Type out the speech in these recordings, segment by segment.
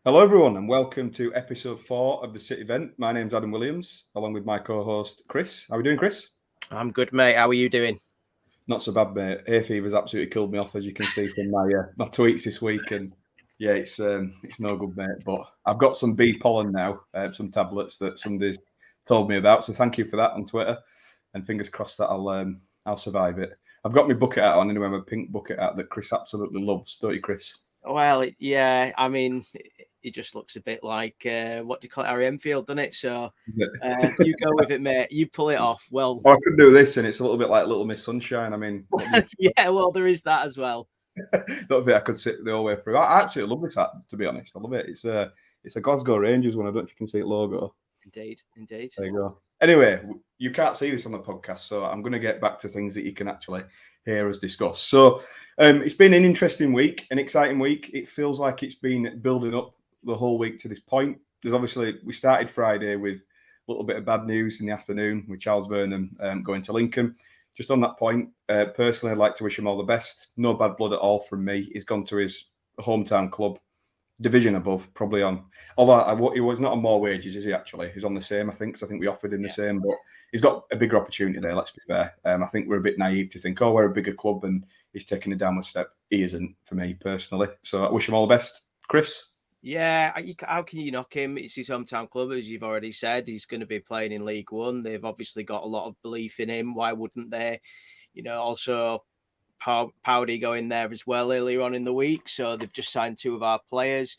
Hello, everyone, and welcome to episode 4 of the City Event. My name's Adam Williams, along with my co-host Chris. How are we doing, Chris? I'm good, mate. How are you doing? Not so bad, mate. Hay fever's absolutely killed me off, as you can see from my tweets this week, and yeah, it's no good, mate. But I've got some bee pollen now, some tablets that somebody's told me about. So thank you for that on Twitter, and fingers crossed that I'll survive it. I've got my bucket hat on anyway, my pink bucket hat that Chris absolutely loves, don't you, Chris? Well, yeah. I mean, it just looks a bit like what do you call it, Harry Enfield, doesn't it? So you go with it, mate. You pull it off. Well, I could do this, and it's a little bit like Little Miss Sunshine. I mean, yeah. Well, there is that as well. Don't think I could sit the whole way through. I actually love this hat, to be honest. I love it. It's a Glasgow Rangers one. I don't know if you can see it logo. Indeed. There you go. Anyway, you can't see this on the podcast, so I'm going to get back to things that you can actually hear us discuss. So it's been an interesting week, an exciting week. It feels like it's been building up the whole week to this point. There's obviously, we started Friday with a little bit of bad news in the afternoon with Charles Vernon going to Lincoln. Just on that point, personally, I'd like to wish him all the best. No bad blood at all from me. He's gone to his hometown club, division above, probably on. Although he was not on more wages, is he actually? He's on the same, I think. So I think we offered him the same, but he's got a bigger opportunity there, let's be fair. I think we're a bit naive to think, we're a bigger club and he's taking a downward step. He isn't, for me, personally. So I wish him all the best. Chris? Yeah, how can you knock him? It's his hometown club, as you've already said. He's going to be playing in League One. They've obviously got a lot of belief in him. Why wouldn't they? Also Powdy going there as well earlier on in the week. So they've just signed 2 of our players.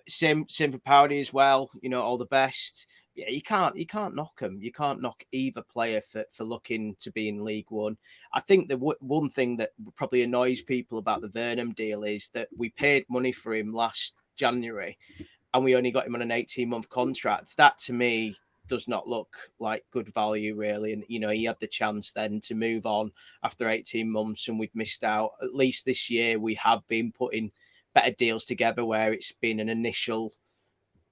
Same for Powdy as well. All the best. Yeah, you can't knock them. You can't knock either player for looking to be in League One. I think the one thing that probably annoys people about the Vernon deal is that we paid money for him last January and we only got him on an 18-month contract. That to me does not look like good value, really. And, he had the chance then to move on after 18 months and we've missed out. At least this year, we have been putting better deals together where it's been an initial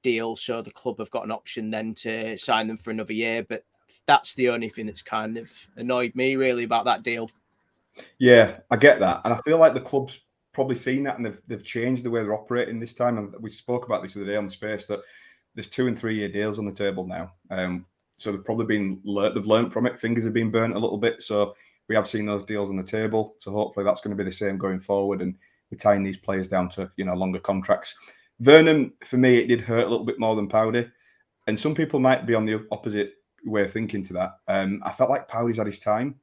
deal. So the club have got an option then to sign them for another year. But that's the only thing that's kind of annoyed me, really, about that deal. Yeah, I get that. And I feel like the club's probably seen that and they've changed the way they're operating this time. And we spoke about this the other day on the space that there's 2 and 3 year deals on the table now. So they've probably they've learned from it. Fingers have been burnt a little bit. So we have seen those deals on the table. So hopefully that's going to be the same going forward. And we're tying these players down to, longer contracts. Vernon, for me, it did hurt a little bit more than Powdy. And some people might be on the opposite way of thinking to that. I felt like Powdy's had his time.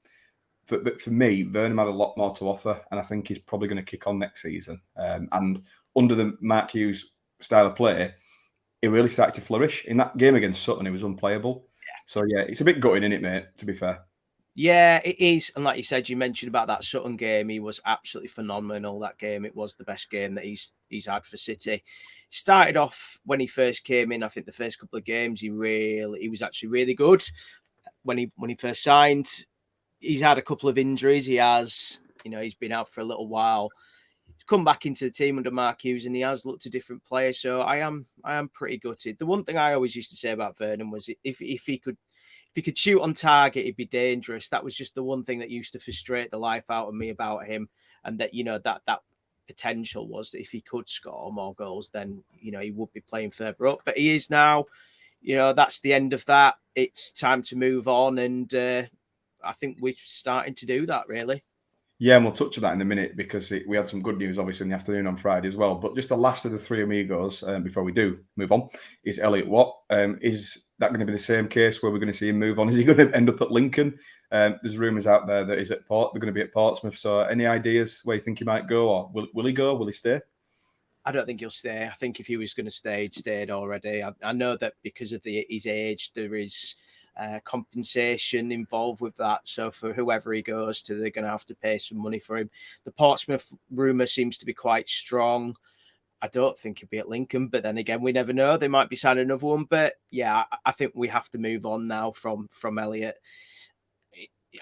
But for me, Vernon had a lot more to offer, and I think he's probably going to kick on next season. And under the Mark Hughes style of play, he really started to flourish. In that game against Sutton, he was unplayable. Yeah. So, yeah, it's a bit gutting, isn't it, mate, to be fair? Yeah, it is. And like you said, you mentioned about that Sutton game. He was absolutely phenomenal that game. It was the best game that he's had for City. Started off when he first came in, I think the first couple of games, he was actually really good. When he first signed, he's had a couple of injuries. He has, he's been out for a little while. He's come back into the team under Mark Hughes and he has looked a different player. So I am pretty gutted. The one thing I always used to say about Vernon was if he could shoot on target, he'd be dangerous. That was just the one thing that used to frustrate the life out of me about him. And that, that potential was that if he could score more goals, then, he would be playing further up. But he is now, that's the end of that. It's time to move on. And I think we're starting to do that, really. Yeah, and we'll touch on that in a minute because we had some good news, obviously, in the afternoon on Friday as well. But just the last of the 3 amigos, before we do move on, is Elliot Watt. Is that going to be the same case where we're going to see him move on? Is he going to end up at Lincoln? There's rumours out there that he's at Port. They're going to be at Portsmouth. So any ideas where you think he might go? Or will he go? Will he stay? I don't think he'll stay. I think if he was going to stay, he'd stayed already. I know that because of his age, there is compensation involved with that. So for whoever he goes to, they're going to have to pay some money for him. The Portsmouth rumour seems to be quite strong. I don't think he'll be at Lincoln, but then again, we never know. They might be signing another one. But yeah, I think we have to move on now from Elliot.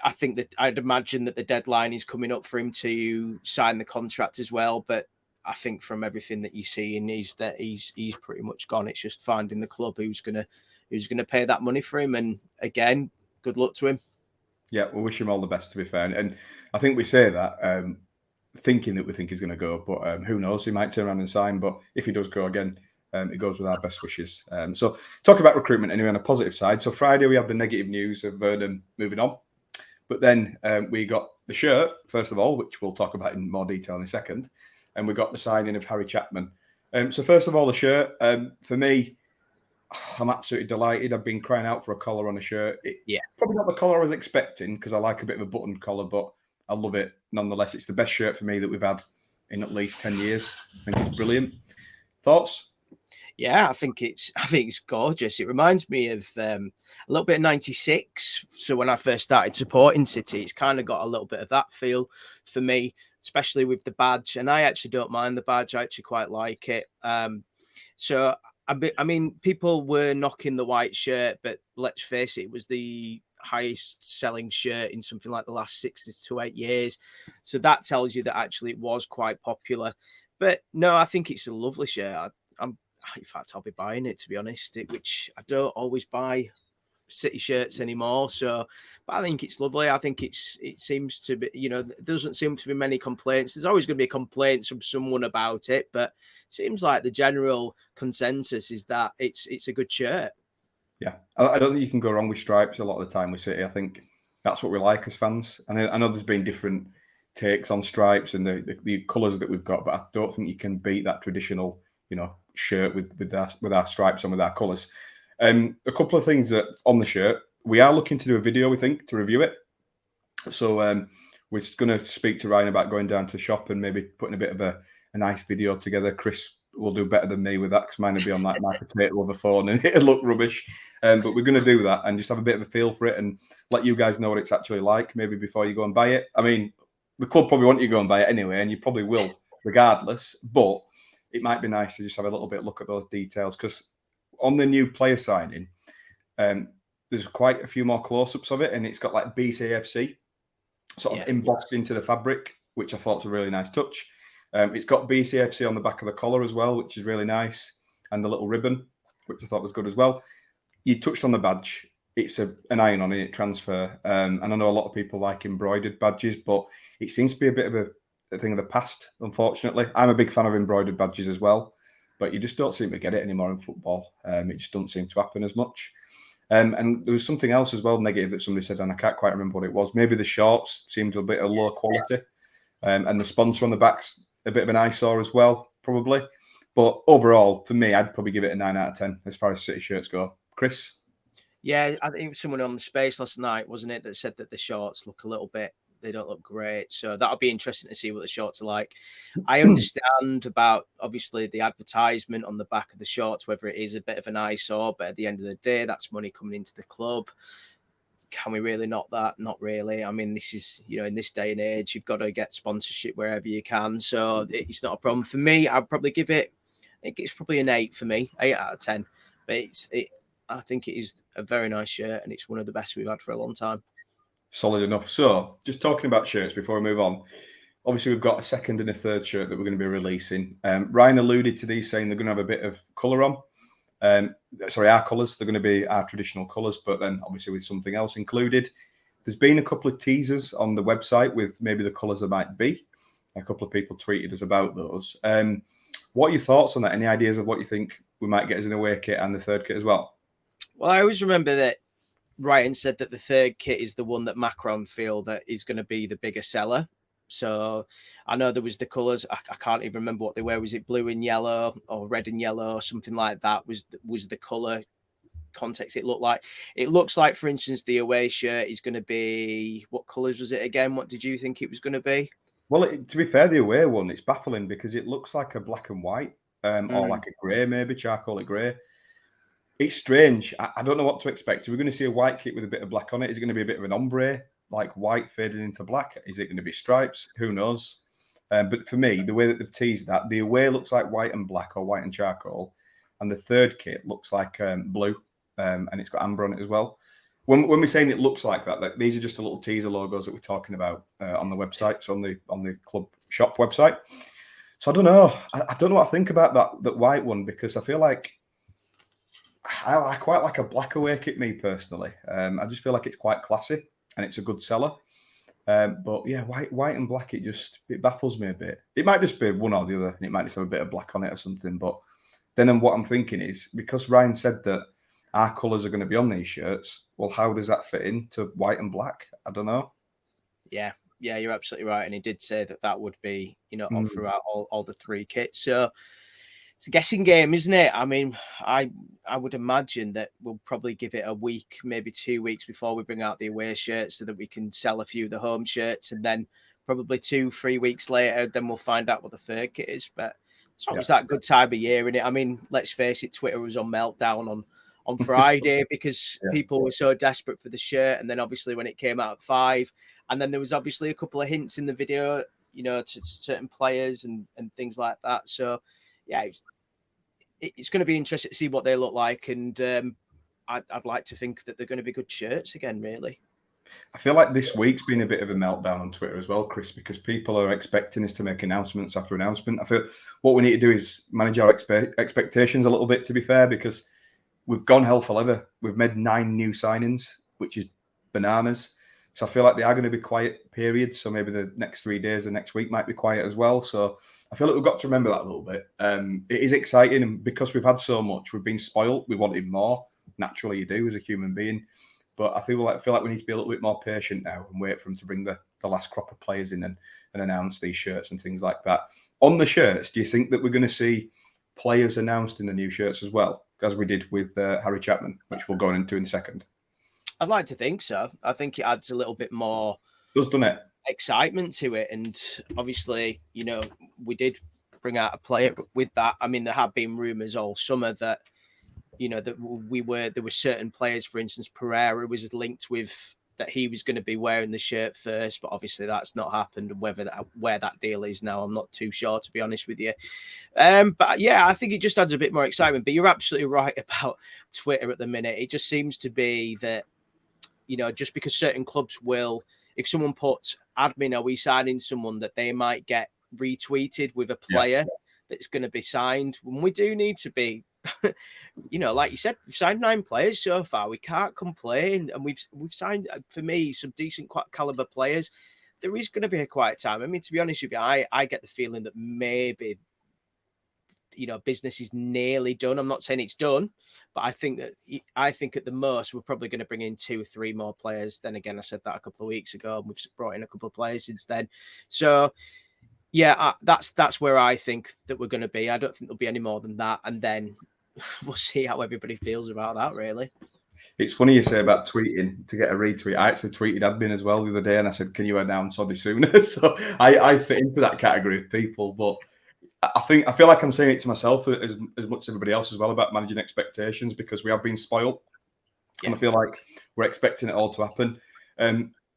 I think that I'd imagine that the deadline is coming up for him to sign the contract as well. But I think from everything that you see is that he's pretty much gone. It's just finding the club who's gonna pay that money for him. And again, good luck to him. Yeah, we wish him all the best, to be fair. And I think we say that thinking that we think he's going to go, but who knows? He might turn around and sign. But if he does go again, It goes with our best wishes. So talking about recruitment anyway on a positive side. So Friday we have the negative news of Vernon moving on. But then we got the shirt, first of all, which we'll talk about in more detail in a second. And we got the signing of Harry Chapman. So first of all, the shirt. For me, I'm absolutely delighted. I've been crying out for a collar on a shirt. Probably not the collar I was expecting because I like a bit of a buttoned collar, but I love it nonetheless. It's the best shirt for me that we've had in at least 10 years. I think it's brilliant. Thoughts? Yeah, I think it's gorgeous. It reminds me of a little bit of '96. So when I first started supporting City, it's kind of got a little bit of that feel for me, especially with the badge. And I actually don't mind the badge. I actually quite like it. So I mean, people were knocking the white shirt, but let's face it, it was the highest selling shirt in something like the last 6 to 8 years. So that tells you that actually it was quite popular. But no, I think it's a lovely shirt. In fact, I'll be buying it, to be honest, which I don't always buy City shirts anymore. So, but I think it's lovely. I think it seems to be, there doesn't seem to be many complaints. There's always going to be complaints from someone about it, but it seems like the general consensus is that it's a good shirt. Yeah, I don't think you can go wrong with stripes a lot of the time with City. I think that's what we like as fans. And I know there's been different takes on stripes and the colours that we've got, but I don't think you can beat that traditional, shirt with our stripes and with our colours. A couple of things that on the shirt, we are looking to do a video, we think, to review it. So we're going to speak to Ryan about going down to the shop and maybe putting a bit of a nice video together. Chris will do better than me with that because mine will be on like my potato of a phone and it'll look rubbish. But we're going to do that and just have a bit of a feel for it and let you guys know what it's actually like maybe before you go and buy it. I mean, the club probably want you to go and buy it anyway, and you probably will regardless, but it might be nice to just have a little bit look at those details because on the new player signing, there's quite a few more close-ups of it, and it's got like BCFC sort of embossed into the fabric, which I thought was a really nice touch. It's got BCFC on the back of the collar as well, which is really nice, and the little ribbon, which I thought was good as well. You touched on the badge. It's an iron-on it transfer, and I know a lot of people like embroidered badges, but it seems to be a bit of a thing of the past, unfortunately. I'm a big fan of embroidered badges as well, but you just don't seem to get it anymore in football. It just doesn't seem to happen as much. And there was something else as well negative that somebody said, and I can't quite remember what it was. Maybe the shorts seemed a bit of low quality, and the sponsor on the back's a bit of an eyesore as well, probably. But overall, for me, I'd probably give it a 9 out of 10 as far as City shirts go. Chris? Yeah, I think someone on the space last night, wasn't it, that said that the shorts look a little bit, they don't look great. So that'll be interesting to see what the shorts are like. I understand about, obviously, the advertisement on the back of the shorts, whether it is a bit of an eyesore, but at the end of the day, that's money coming into the club. Can we really knock that? Not really. I mean, this is, in this day and age, you've got to get sponsorship wherever you can. So it's not a problem. For me, I'd probably give it, I think it's probably an 8 for me, 8 out of 10. But I think it is a very nice shirt, and it's one of the best we've had for a long time. Solid enough. So, just talking about shirts before we move on. Obviously, we've got a second and a third shirt that we're going to be releasing. Ryan alluded to these, saying they're going to have a bit of colour on. Our colours. They're going to be our traditional colours, but then obviously with something else included. There's been a couple of teasers on the website with maybe the colours there might be. A couple of people tweeted us about those. What are your thoughts on that? Any ideas of what you think we might get as an away kit and the third kit as well? Well, I always remember that Ryan said that the third kit is the one that Macron feel that is going to be the bigger seller. So I know there was the colours. I can't even remember what they were. Was it blue and yellow or red and yellow or something like that? Was the colour context it looked like? It looks like, for instance, the away shirt is going to be, what colours was it again? What did you think it was going to be? Well, to be fair, the away one, it's baffling because it looks like a black and white or like a grey, maybe charcoal grey. It's strange. I don't know what to expect. Are we going to see a white kit with a bit of black on it? Is it going to be a bit of an ombre, like white fading into black? Is it going to be stripes? Who knows? But for me, the way that they've teased that, the away looks like white and black or white and charcoal, and the third kit looks like blue, and it's got amber on it as well. When we're saying it looks like that, these are just the little teaser logos that we're talking about on the website, so on the club shop website. So I don't know. I don't know what I think about that white one because I feel like I quite like a black away kit, me personally. I just feel like it's quite classy and it's a good seller. But yeah, white and black, it baffles me a bit. It might just be one or the other, and it might just have a bit of black on it or something. But Then what I'm thinking is, because Ryan said that our colours are going to be on these shirts, well, how does that fit into white and black? I don't know. Yeah, you're absolutely right. And he did say that that would be, on Mm. throughout all the three kits. So it's a guessing game, isn't it? I mean, I would imagine that we'll probably give it a week, maybe 2 weeks before we bring out the away shirts so that we can sell a few of the home shirts. And then probably 2-3 weeks later, then we'll find out what the third kit is. But it's always that good time of year, isn't it? I mean, let's face it, Twitter was on meltdown on Friday because people were so desperate for the shirt. And then obviously when it came out at 5, and then there was obviously a couple of hints in the video, to certain players and things like that. So yeah, it's going to be interesting to see what they look like. And I'd like to think that they're going to be good shirts again, really. I feel like this week's been a bit of a meltdown on Twitter as well, Chris, because people are expecting us to make announcements after announcement. I feel what we need to do is manage our expectations a little bit, to be fair, because we've gone hell for leather. We've made 9 new signings, which is bananas. So I feel like they are going to be quiet periods. So maybe the next 3 days, the next week might be quiet as well. So I feel like we've got to remember that a little bit. It is exciting, and because we've had so much, we've been spoiled. We wanted more. Naturally, you do as a human being. But I feel like we need to be a little bit more patient now and wait for them to bring the last crop of players in and announce these shirts and things like that. On the shirts, do you think that we're going to see players announced in the new shirts as well, as we did with Harry Chapman, which we'll go into in a second? I'd like to think so. I think it adds a little bit more doesn't it? Excitement to it. And obviously, we did bring out a player with that. I mean, there have been rumours all summer that, that there were certain players, for instance, Pereira was linked with that he was going to be wearing the shirt first, but obviously that's not happened. And where that deal is now, I'm not too sure, to be honest with you. But yeah, I think it just adds a bit more excitement. But you're absolutely right about Twitter at the minute. It just seems to be that, just because certain clubs will, if someone puts admin, are we signing someone, that they might get retweeted with a player that's going to be signed. When we do need to be, like you said, we've signed 9 players so far. We can't complain, and we've signed, for me, some decent caliber players. There is going to be a quiet time. I mean, to be honest with you, I get the feeling that maybe, business is nearly done. I'm not saying it's done, but I think at the most we're probably going to bring in 2 or 3 more players. Then again, I said that a couple of weeks ago, and we've brought in a couple of players since then. So yeah, that's where I think that we're going to be. I don't think there'll be any more than that, and then we'll see how everybody feels about that, really. It's funny you say about tweeting to get a retweet. I actually tweeted admin as well the other day, and I said, "Can you announce Oddie sooner?" So I fit into that category of people. But I feel like I'm saying it to myself as much as everybody else as well about managing expectations, because we have been spoiled, and I feel like we're expecting it all to happen.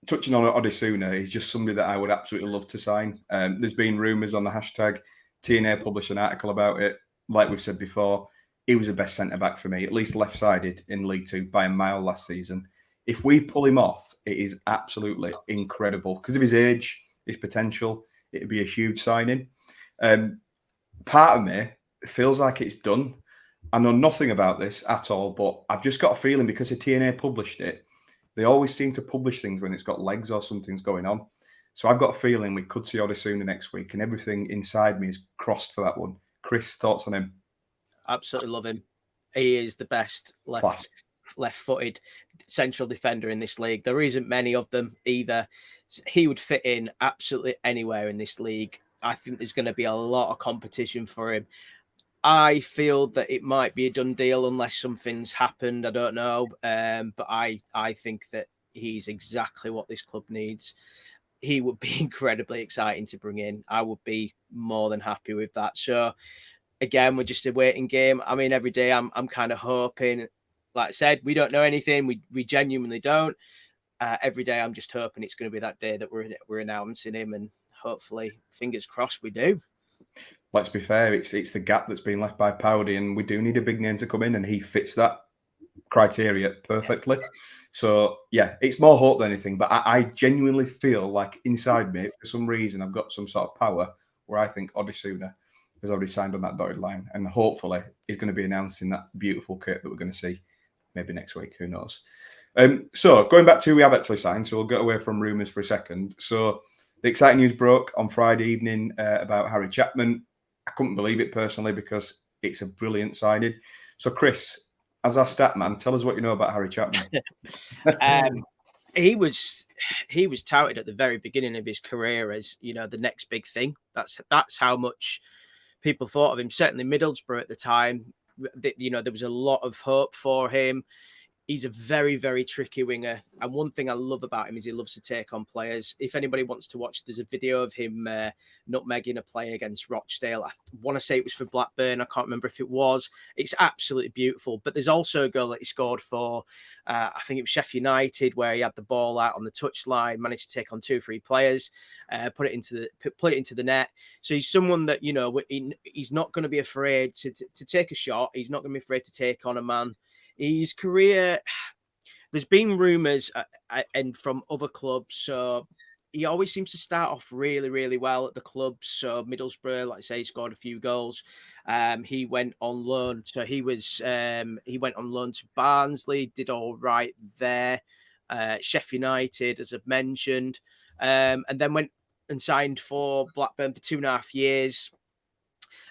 Touching on Oddie sooner, he's just somebody that I would absolutely love to sign. There's been rumours on the hashtag. TNA published an article about it. Like we've said before, he was the best centre-back for me, at least left-sided in League Two by a mile last season. If we pull him off, it is absolutely incredible. Because of his age, his potential, it would be a huge signing. Part of me feels like it's done. I know nothing about this at all, but I've just got a feeling because the TNA published it, they always seem to publish things when it's got legs or something's going on. So I've got a feeling we could see Oddie sooner next week, and everything inside me is crossed for that one. Chris, thoughts on him? Absolutely love him. He is the best left-footed central defender in this league. There isn't many of them either. He would fit in absolutely anywhere in this league. I think there's going to be a lot of competition for him. I feel that it might be a done deal unless something's happened. I don't know. But I think that he's exactly what this club needs. He would be incredibly exciting to bring in. I would be more than happy with that. So again, we're just a waiting game. I mean, every day I'm kind of hoping, like I said, we don't know anything. We genuinely don't. Every day I'm just hoping it's going to be that day that we're announcing him, and hopefully, fingers crossed, we do. Let's be fair, it's the gap that's been left by Powdy, and we do need a big name to come in, and he fits that criteria perfectly. So yeah, it's more hope than anything. But I genuinely feel like inside me, for some reason, I've got some sort of power where I think Oddie Sooner has already signed on that dotted line, and hopefully he's going to be announcing that beautiful kit that we're going to see maybe next week. Who knows? So going back to who we have actually signed, so we'll get away from rumours for a second. So the exciting news broke on Friday evening about Harry Chapman. I couldn't believe it personally because it's a brilliant signing. So, Chris, as our stat man, tell us what you know about Harry Chapman. He was touted at the very beginning of his career as, you know, the next big thing. That's how much people thought of him. Certainly Middlesbrough at the time, you know, there was a lot of hope for him. He's a very, very tricky winger. And one thing I love about him is he loves to take on players. If anybody wants to watch, there's a video of him nutmegging a play against Rochdale. I want to say it was for Blackburn. I can't remember if it was. It's absolutely beautiful. But there's also a goal that he scored for, I think it was Sheffield United, where he had the ball out on the touchline, managed to take on 2 or 3 players, put it into the net. So he's someone that, you know, he's not going to be afraid to take a shot. He's not going to be afraid to take on a man. His career, there's been rumours and from other clubs. So he always seems to start off really, really well at the clubs. So Middlesbrough, like I say, he scored a few goals. He went on loan. So he went on loan to Barnsley, did all right there. Sheffield United, as I've mentioned, and then went and signed for Blackburn for 2.5 years.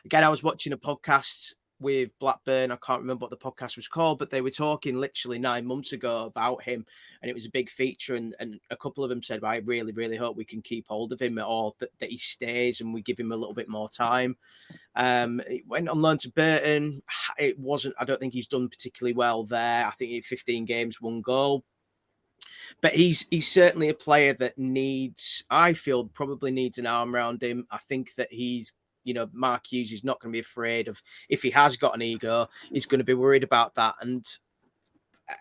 Again, I was watching a podcast with Blackburn. I can't remember what the podcast was called, but they were talking literally 9 months ago about him, and it was a big feature. And a couple of them said, I really, really hope we can keep hold of him, or that he stays and we give him a little bit more time. He went on loan to Burton. I don't think he's done particularly well there. I think he had 15 games, 1 goal. But he's certainly a player that I feel probably needs an arm around him. I think that you know, Mark Hughes is not going to be afraid of, if he has got an ego, he's going to be worried about that. And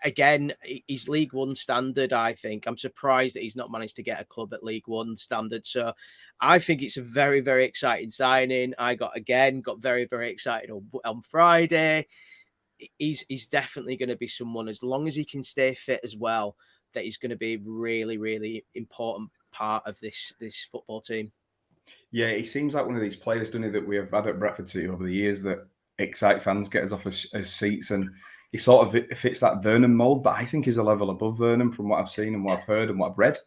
again, he's League One standard, I think. I'm surprised that he's not managed to get a club at League One standard. So I think it's a very, very exciting signing. I got very, very excited on Friday. He's definitely going to be someone, as long as he can stay fit as well, that he's going to be a really, really important part of this football team. Yeah, he seems like one of these players, doesn't he, that we have had at Bradford City over the years that excite fans, get us off our seats, and he sort of fits that Vernon mould, but I think he's a level above Vernon from what I've seen and what I've heard and what I've read.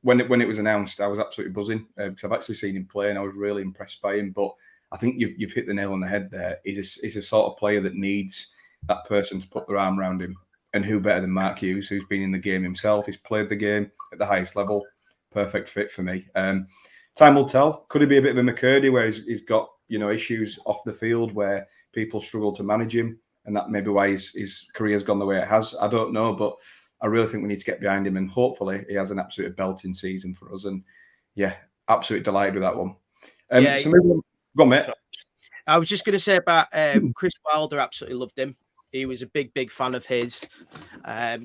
When it was announced, I was absolutely buzzing because I've actually seen him play and I was really impressed by him. But I think you've hit the nail on the head there. He's a sort of player that needs that person to put their arm around him. And who better than Mark Hughes, who's been in the game himself? He's played the game at the highest level. Perfect fit for me. Time will tell. Could he be a bit of a McCurdy where he's got, you know, issues off the field where people struggle to manage him, and that may be why his career's gone the way it has? I don't know, but I really think we need to get behind him, and hopefully he has an absolute belting season for us. And yeah, absolutely delighted with that one. So maybe go on, mate. I was just going to say about Chris Wilder. Absolutely loved him. He was a big, big fan of his.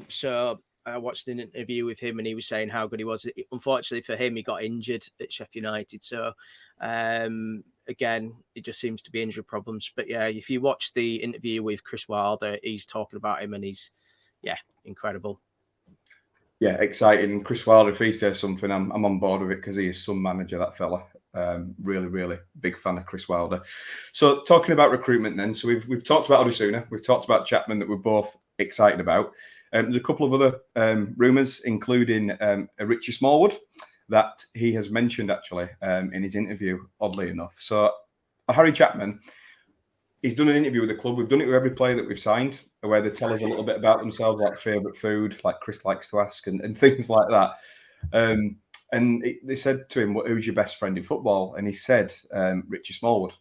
So I watched an interview with him and he was saying how good he was. Unfortunately for him, he got injured at Sheffield United. So again, it just seems to be injury problems. But yeah, if you watch the interview with Chris Wilder, he's talking about him and he's, incredible. Yeah, exciting. Chris Wilder, if he says something, I'm on board with it because he is some manager, that fella. Really, really big fan of Chris Wilder. So talking about recruitment then, so we've talked about Odisuna, we've talked about Chapman that we're both excited about. There's a couple of other rumours, including a Richie Smallwood that he has mentioned actually in his interview, oddly enough. So Harry Chapman, he's done an interview with the club. We've done it with every player that we've signed, where they tell us a little bit about themselves, like favourite food, like Chris likes to ask, and things like that. And they said to him, who's your best friend in football? And he said, Richie Smallwood.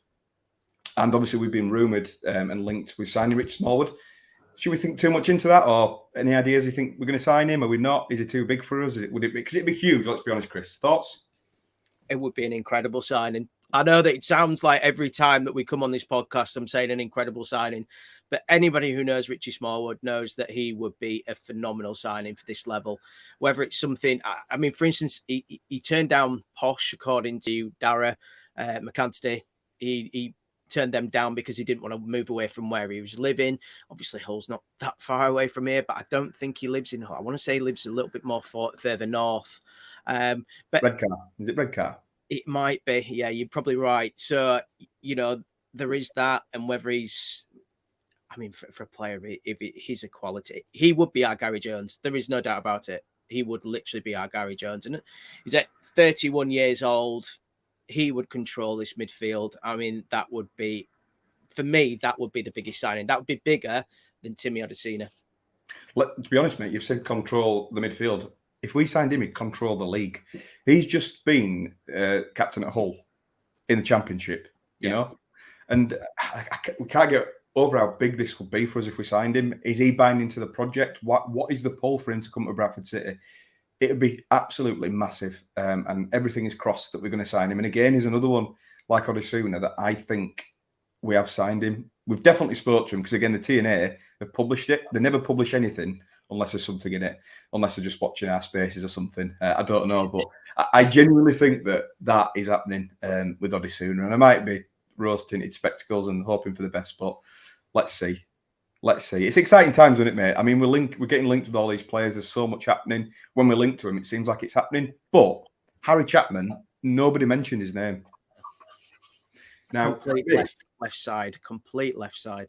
And obviously we've been rumoured and linked with signing Richie Smallwood. Should we think too much into that, or any ideas you think we're going to sign him? Are we not? Is it too big for us? Would it be? Because it'd be huge, let's be honest, Chris. Thoughts? It would be an incredible signing. I know that it sounds like every time that we come on this podcast, I'm saying an incredible signing, but anybody who knows Richie Smallwood knows that he would be a phenomenal signing for this level. Whether it's something, I mean, for instance, he turned down Posh, according to Dara McAntony. He turned them down because he didn't want to move away from where he was living. Obviously, Hull's not that far away from here, but I don't think he lives in Hull. I want to say he lives a little bit more further north. But Redcar. Is it Redcar? It might be. Yeah, you're probably right. So, you know, there is that. And whether he's, I mean, for a player, if he's a quality, he would be our Gary Jones. There is no doubt about it. He would literally be our Gary Jones. And he's at 31 years old. He would control this midfield. I mean, that would be for me, that would be the biggest signing. That would be bigger than Timmy Odesina. To be honest, mate, you've said control the midfield. If we signed him, he'd control the league. He's just been captain at Hull in the Championship, you know? And we can't get over how big this could be for us if we signed him. Is he binding to the project? What is the pull for him to come to Bradford City? It would be absolutely massive. And everything is crossed that we're going to sign him. And again, he's another one like Odesuna that I think we have signed him. We've definitely spoke to him because, again, the TNA have published it. They never publish anything unless there's something in it, unless they're just watching our spaces or something. I don't know, but I genuinely think that is happening with Odesuna. And I might be rose-tinted spectacles and hoping for the best, but let's see. Let's see. It's exciting times, isn't it, mate? I mean, we're getting linked with all these players. There's so much happening. When we link to him, it seems like it's happening. But Harry Chapman, nobody mentioned his name. Now, complete left side.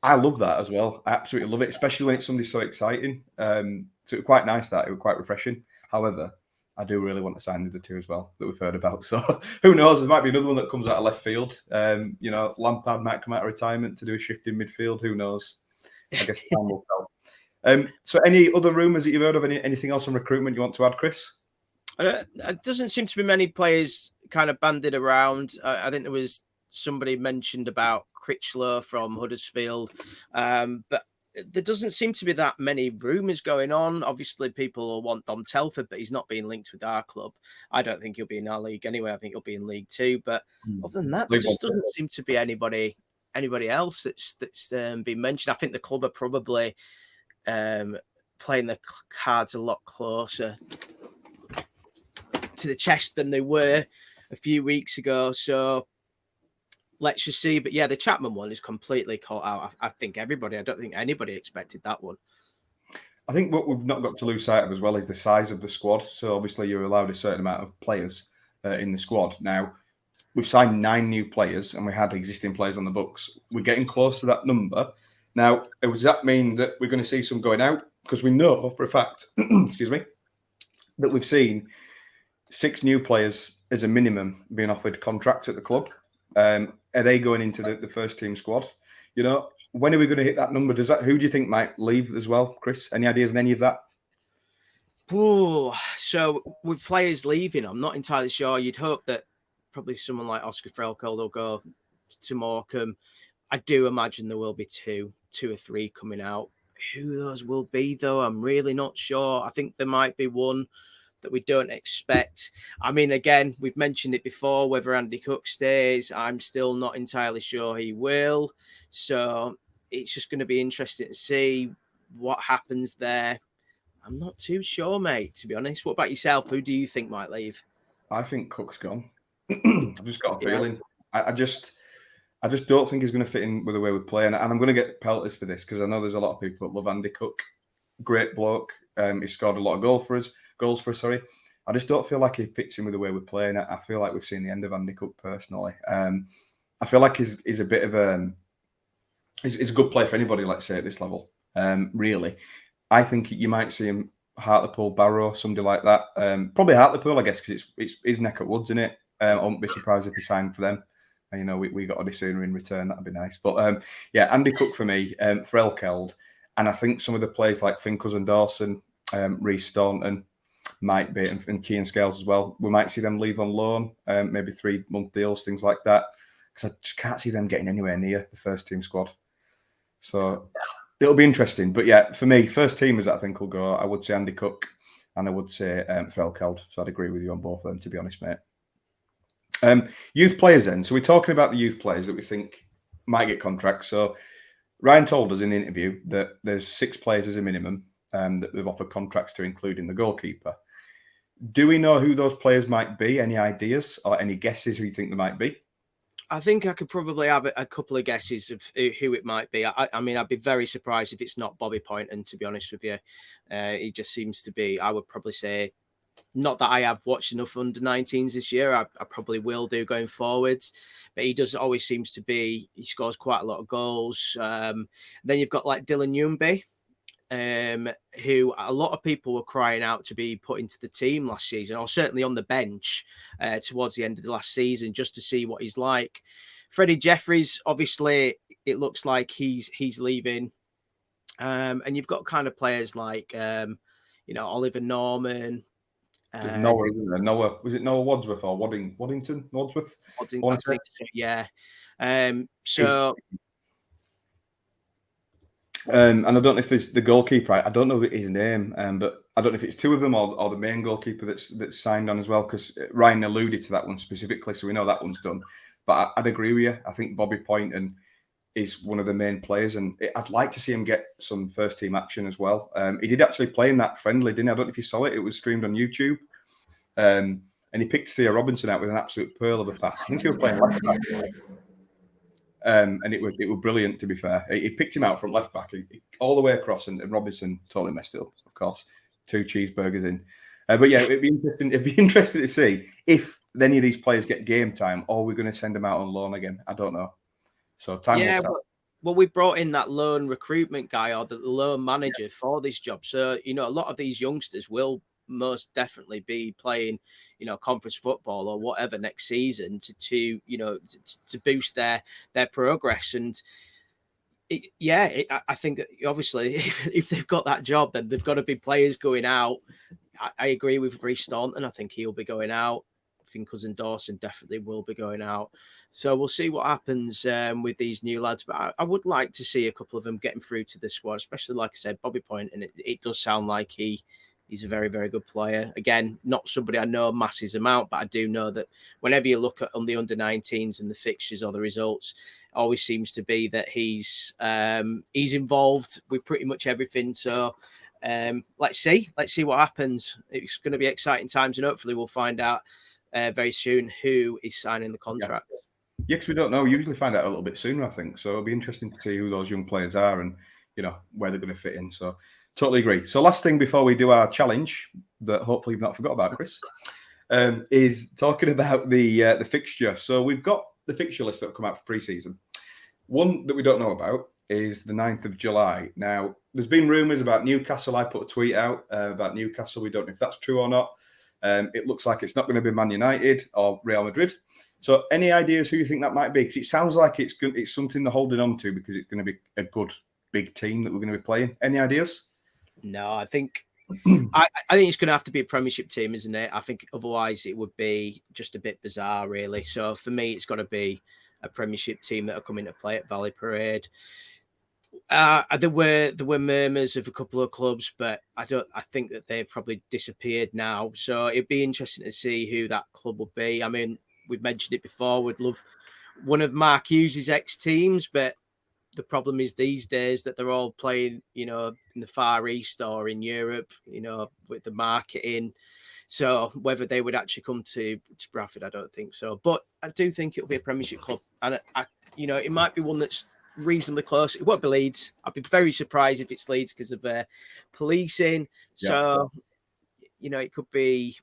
I love that as well. I absolutely love it, especially when it's somebody so exciting. So it was quite nice that. It was quite refreshing. However, I do really want to sign the other two as well that we've heard about. So who knows? There might be another one that comes out of left field. Lampard might come out of retirement to do a shift in midfield. Who knows? I guess time will tell. So any other rumours that you've heard of? Anything else on recruitment you want to add, Chris? It doesn't seem to be many players kind of banded around. I think there was somebody mentioned about Critchlow from Huddersfield, but there doesn't seem to be that many rumours going on. Obviously, people will want Dom Telford, but he's not being linked with our club. I don't think he'll be in our league anyway. I think he'll be in League Two. But other than that, there just doesn't seem to be anybody else that's been mentioned. I think the club are probably playing the cards a lot closer to the chest than they were a few weeks ago. So let's just see. But yeah, the Chapman one is completely caught out. I don't think anybody expected that one. I think what we've not got to lose sight of as well is the size of the squad. So obviously you're allowed a certain amount of players in the squad. Now, we've signed 9 new players and we had existing players on the books. We're getting close to that number. Now, does that mean that we're going to see some going out? Because we know for a fact, excuse me, that we've seen 6 new players as a minimum being offered contracts at the club. Are they going into the first team squad? You know, when are we going to hit that number? Who do you think might leave as well, Chris? Any ideas on any of that? Oh, so with players leaving, I'm not entirely sure. You'd hope that probably someone like Oscar Frelkold will go to Morecambe. I do imagine there will be two or three coming out. Who those will be, though, I'm really not sure. I think there might be one that we don't expect. I mean, again, we've mentioned it before, whether Andy Cook stays, I'm still not entirely sure he will. So it's just going to be interesting to see what happens there. I'm not too sure, mate, to be honest. What about yourself? Who do you think might leave? I think Cook's gone. I've just got a feeling. I just don't think he's going to fit in with the way we play. And I'm going to get pelters for this because I know there's a lot of people that love Andy Cook. Great bloke. He scored a lot of goals for us. I just don't feel like he fits in with the way we're playing. I feel like we've seen the end of Andy Cook personally. I feel like he's a bit of he's a good player for anybody, let's say, at this level. Really. I think you might see him Hartlepool, Barrow, somebody like that. Probably Hartlepool, I guess, because it's his neck of woods, isn't it? I wouldn't be surprised if he signed for them. And, you know, we got Odesuna in return. That'd be nice. But yeah, Andy Cook for me, Frelkeld, and I think some of the players like Finkles and Dawson, Reece Staunton might be, and Kean Scales as well. We might see them leave on loan, maybe 3-month deals, things like that. Because I just can't see them getting anywhere near the first team squad. So it'll be interesting. But yeah, for me, first teamers I think will go. I would say Andy Cook and I would say Frelkeld. So I'd agree with you on both of them, to be honest, mate. Youth players then. So we're talking about the youth players that we think might get contracts. So Ryan told us in the interview that there's 6 players as a minimum that they've offered contracts to, including the goalkeeper. Do we know who those players might be? Any ideas or any guesses who you think they might be? I think I could probably have a couple of guesses of who it might be. I mean, I'd be very surprised if it's not Bobby Poynton, to be honest with you. He just seems to be, I would probably say, not that I have watched enough under-19s this year. I probably will do going forwards. But he does always seems to be, he scores quite a lot of goals. Then you've got like Dylan Newby, who a lot of people were crying out to be put into the team last season, or certainly on the bench towards the end of the last season, just to see what he's like. Freddie Jeffries, obviously, it looks like he's leaving. And you've got kind of players like, Oliver Norman. There's Noah, isn't there? Noah, was it Noah Wadsworth or Waddington? Wadsworth? I think so, yeah. And I don't know if there's the goalkeeper. I don't know his name, but I don't know if it's two of them or the main goalkeeper that's signed on as well. Because Ryan alluded to that one specifically, so we know that one's done. But I'd agree with you. I think Bobby Poynton is one of the main players, and I'd like to see him get some first team action as well. He did actually play in that friendly, didn't he? I don't know if you saw it. It was streamed on YouTube, and he picked Theo Robinson out with an absolute pearl of a pass. I think he was playing left back. And it was brilliant, to be fair. He picked him out from left back all the way across, and Robinson totally messed it up, of course. 2 cheeseburgers in. But yeah, it'd be interesting to see if any of these players get game time, or we're going to send them out on loan again. I don't know. So time will tell. Well, we brought in that loan recruitment guy or the loan manager for this job. So, a lot of these youngsters will most definitely be playing, conference football or whatever next season to boost their progress. And I think that obviously if they've got that job, then they've got to be players going out. I agree with Rhys Staunton. I think he'll be going out. I think Cousin Dawson definitely will be going out. So we'll see what happens with these new lads. But I would like to see a couple of them getting through to the squad, especially, like I said, Bobby Poynton. And it does sound like he's a very, very good player. Again, not somebody I know masses amount, but I do know that whenever you look at on the under-19s and the fixtures or the results, it always seems to be that he's involved with pretty much everything. So let's see what happens. It's going to be exciting times, and hopefully we'll find out very soon who is signing the contract. Yeah, because we don't know. We usually find out a little bit sooner, I think. So it'll be interesting to see who those young players are and, where they're going to fit in. So totally agree. So last thing before we do our challenge that hopefully you've not forgot about, Chris, is talking about the fixture. So we've got the fixture list that will come out for pre-season. One that we don't know about is the 9th of July. Now, there's been rumours about Newcastle. I put a tweet out about Newcastle. We don't know if that's true or not. It looks like it's not going to be Man United or Real Madrid. So any ideas who you think that might be? Because it sounds like it's something they're holding on to because it's going to be a good, big team that we're going to be playing. Any ideas? No, I think I think it's going to have to be a Premiership team, isn't it? I think otherwise it would be just a bit bizarre, really. So for me, it's got to be a Premiership team that are coming to play at Valley Parade. There were murmurs of a couple of clubs, but I think that they've probably disappeared now. So it'd be interesting to see who that club will be. I mean, we've mentioned it before. We'd love one of Mark Hughes' ex-teams, but the problem is these days that they're all playing, in the Far East or in Europe, with the marketing. So whether they would actually come to Bradford, I don't think so. But I do think it'll be a Premiership club, and it might be one that's reasonably close. It won't be Leeds. I'd be very surprised if it's Leeds because of policing. Yeah. So, it could be.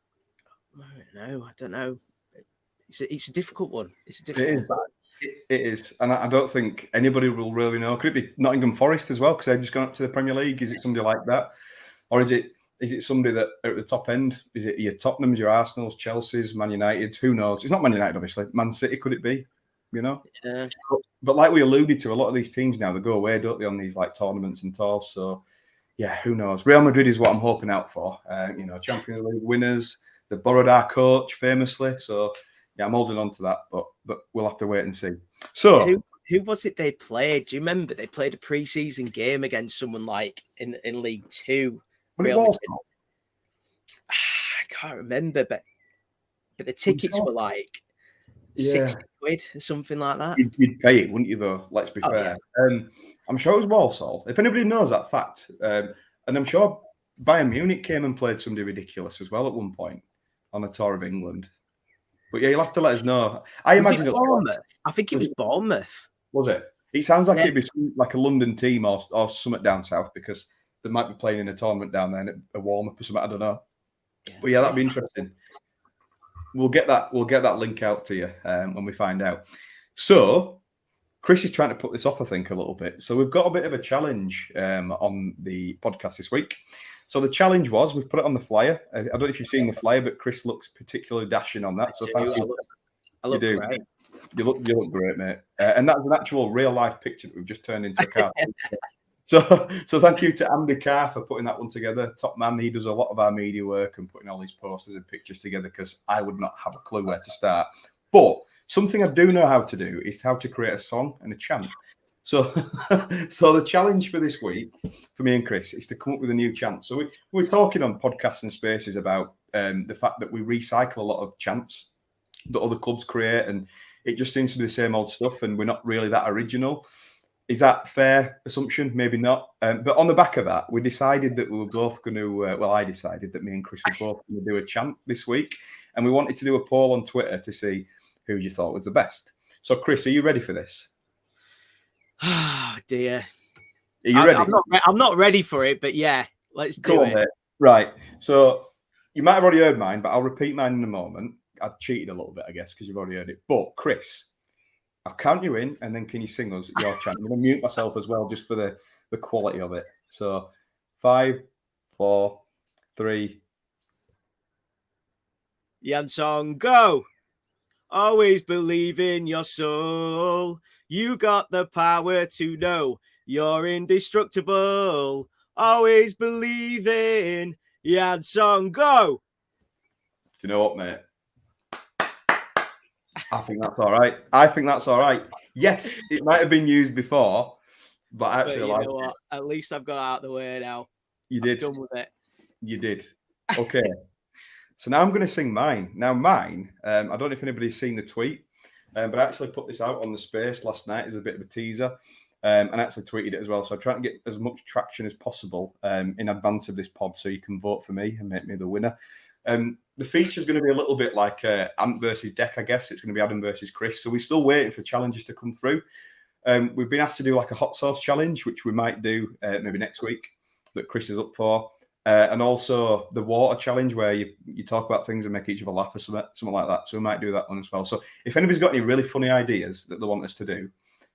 I don't know. It's a difficult one. It is, and I don't think anybody will really know. Could it be Nottingham Forest as well because they've just gone up to the Premier League? Is it somebody like that, or is it somebody that are at the top end? Is it your Tottenhams, your Arsenals, Chelsea's, Man United? Who knows? It's not Man United, obviously. Man City, could it be? Yeah. But like we alluded to, a lot of these teams now, they go away, don't they, on these like tournaments and tours. So yeah, who knows? Real Madrid is what I'm hoping out for. Champions League winners. They borrowed our coach famously, so yeah, I'm holding on to that. But we'll have to wait and see. So who was it they played? Do you remember they played a pre-season game against someone like in League Two? I can't remember, but the tickets were like 60 quid or something like that. You'd pay it, wouldn't you, though? Let's be fair. Yeah. I'm sure it was Walsall. If anybody knows that fact, and I'm sure Bayern Munich came and played somebody ridiculous as well at one point on a tour of England. But yeah, you'll have to let us know. I imagine it Bournemouth. I think it was Bournemouth. Was it? It sounds like it'd be like a London team or something down south because they might be playing in a tournament down there and a warm up or something. I don't know. Yeah. But yeah, that'd be interesting. We'll get that link out to you when we find out. So Chris is trying to put this off, I think, a little bit. So we've got a bit of a challenge on the podcast this week. So the challenge was, we've put it on the flyer. I don't know if you've seen the flyer, but Chris looks particularly dashing on that. So thank you. I look great. You look great, mate. And that's an actual real life picture that we've just turned into a cartoon. So thank you to Andy Carr for putting that one together. Top man, he does a lot of our media work and putting all these posters and pictures together because I would not have a clue where to start. But something I do know how to do is how to create a song and a chant. So the challenge for this week for me and Chris is to come up with a new chant. So we're talking on podcasts and spaces about the fact that we recycle a lot of chants that other clubs create, and it just seems to be the same old stuff, and we're not really that original. Is that fair assumption? Maybe not. But on the back of that, we decided that we were both going to, I decided that me and Chris were both going to do a chant this week. And we wanted to do a poll on Twitter to see who you thought was the best. So, Chris, are you ready for this? Oh, dear. Are you ready? I'm not ready for it, but yeah, let's do it. Mate. Right. So, you might have already heard mine, but I'll repeat mine in a moment. I've cheated a little bit, I guess, because you've already heard it. But, Chris, I'll count you in, and then can you sing us your chant? I'm going to mute myself as well, just for the quality of it. So, 5, 4, 3. Yan Song, go! Always believe in your soul. You got the power to know you're indestructible. Always believe in Yan Song, go! Do you know what, mate? I think that's all right. Yes, it might have been used before, but I actually like it. At least I've got out of the way now. You did. I'm done with it. You did. Okay. So now I'm going to sing mine. Now mine, I don't know if anybody's seen the tweet, but I actually put this out on the space last night as a bit of a teaser, and actually tweeted it as well. So I'm trying to get as much traction as possible in advance of this pod, so you can vote for me and make me the winner. The feature is going to be a little bit like Ant versus Deck, I guess. It's going to be Adam versus Chris. So we're still waiting for challenges to come through. We've been asked to do like a hot sauce challenge, which we might do maybe next week, that Chris is up for. And also the water challenge, where you talk about things and make each other laugh or something like that. So we might do that one as well. So if anybody's got any really funny ideas that they want us to do,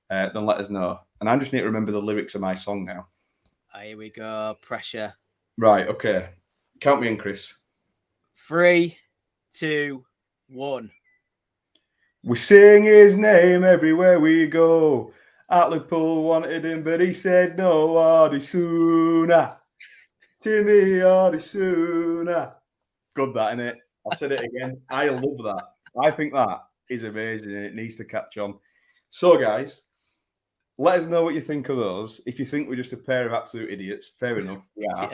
then let us know. And I just need to remember the lyrics of my song now. Here we go. Pressure. Right. Okay. Count me in, Chris. 3, 2, 1. We sing his name everywhere we go. At Liverpool wanted him, but he said no. Hardy sooner. Timmy Hardy sooner. Good, that, innit? I said it again. I love that. I think that is amazing, and it needs to catch on. So, guys, let us know what you think of those. If you think we're just a pair of absolute idiots, fair enough. Yeah.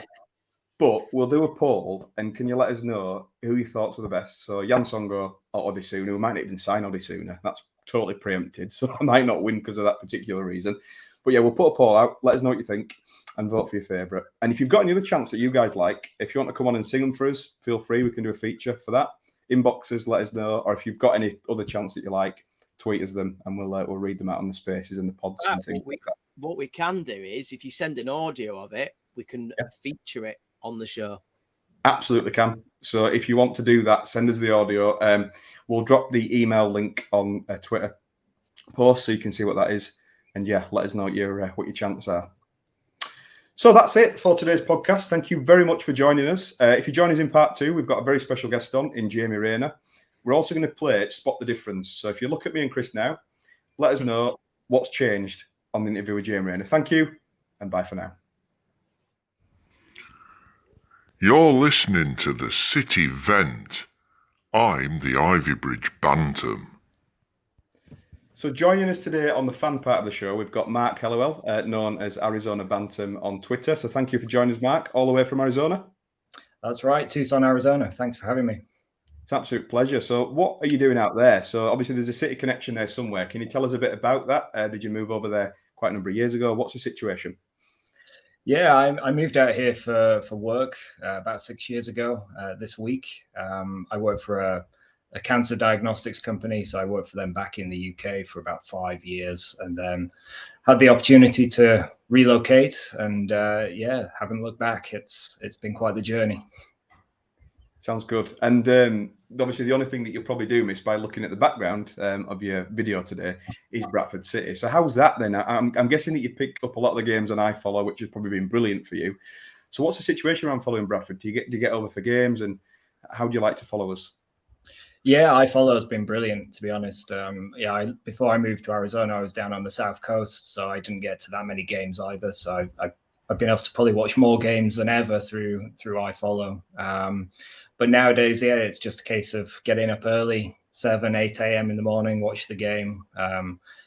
But we'll do a poll, and can you let us know who you thought were the best? So Jan Songo or Odisuna. We might not even sign Odisuna. That's totally preempted. So I might not win because of that particular reason. But yeah, we'll put a poll out. Let us know what you think and vote for your favourite. And if you've got any other chants that you guys like, if you want to come on and sing them for us, feel free. We can do a feature for that. Inboxes, let us know. Or if you've got any other chants that you like, tweet us them, and we'll read them out on the spaces and the pods and things like that. What we can do is, if you send an audio of it, we can feature it on the show. Absolutely can. So if you want to do that, send us the audio. We'll drop the email link on Twitter post so you can see what that is. And yeah, let us know what your chants are. So that's it for today's podcast. Thank you very much for joining us. If you join us in part 2, we've got a very special guest on in Jamie Raynor. We're also going to play Spot the Difference. So if you look at me and Chris now, let us know what's changed on the interview with Jamie Raynor. Thank you, and bye for now. You're listening to the City Vent. I'm the Ivybridge Bantam. So joining us today on the fan part of the show, we've got Mark Hellowell, known as Arizona Bantam on Twitter. So thank you for joining us, Mark, all the way from Arizona. That's right, Tucson, Arizona. Thanks for having me. It's an absolute pleasure. So what are you doing out there? So obviously there's a city connection there somewhere. Can you tell us a bit about that? Did you move over there quite a number of years ago? What's the situation? Yeah, I moved out here for work about 6 years ago this week. I work for a cancer diagnostics company. So I worked for them back in the UK for about 5 years, and then had the opportunity to relocate, and haven't looked back. It's been quite the journey. Sounds good. And obviously the only thing that you'll probably do, miss, by looking at the background of your video today is Bradford City. So how's that then? I'm guessing that you pick up a lot of the games on iFollow, which has probably been brilliant for you. So what's the situation around following Bradford? Do you get over for games, and how do you like to follow us? Yeah, iFollow has been brilliant, to be honest. Before I moved to Arizona, I was down on the South Coast, so I didn't get to that many games either. So I've been able to probably watch more games than ever through iFollow. But nowadays, yeah, it's just a case of getting up early, 7, 8 a.m. in the morning, watch the game.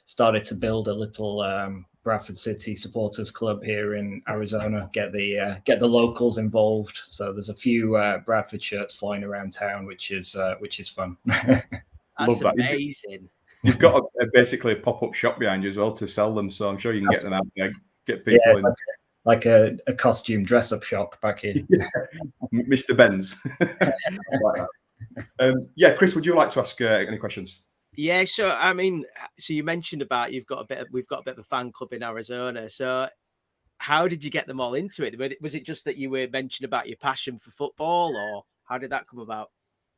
Started to build a little Bradford City supporters club here in Arizona. Get the locals involved. So there's a few Bradford shirts flying around town, which is fun. That's amazing. You've got basically a pop-up shop behind you as well to sell them, so I'm sure you can get them out there, get people in. Like a costume dress-up shop back here. Mr. Benz. Chris, would you like to ask any questions? Yeah, so I mean, so you mentioned about we've got a bit of a fan club in Arizona. So how did you get them all into it? Was it just that you were mentioning about your passion for football, or how did that come about?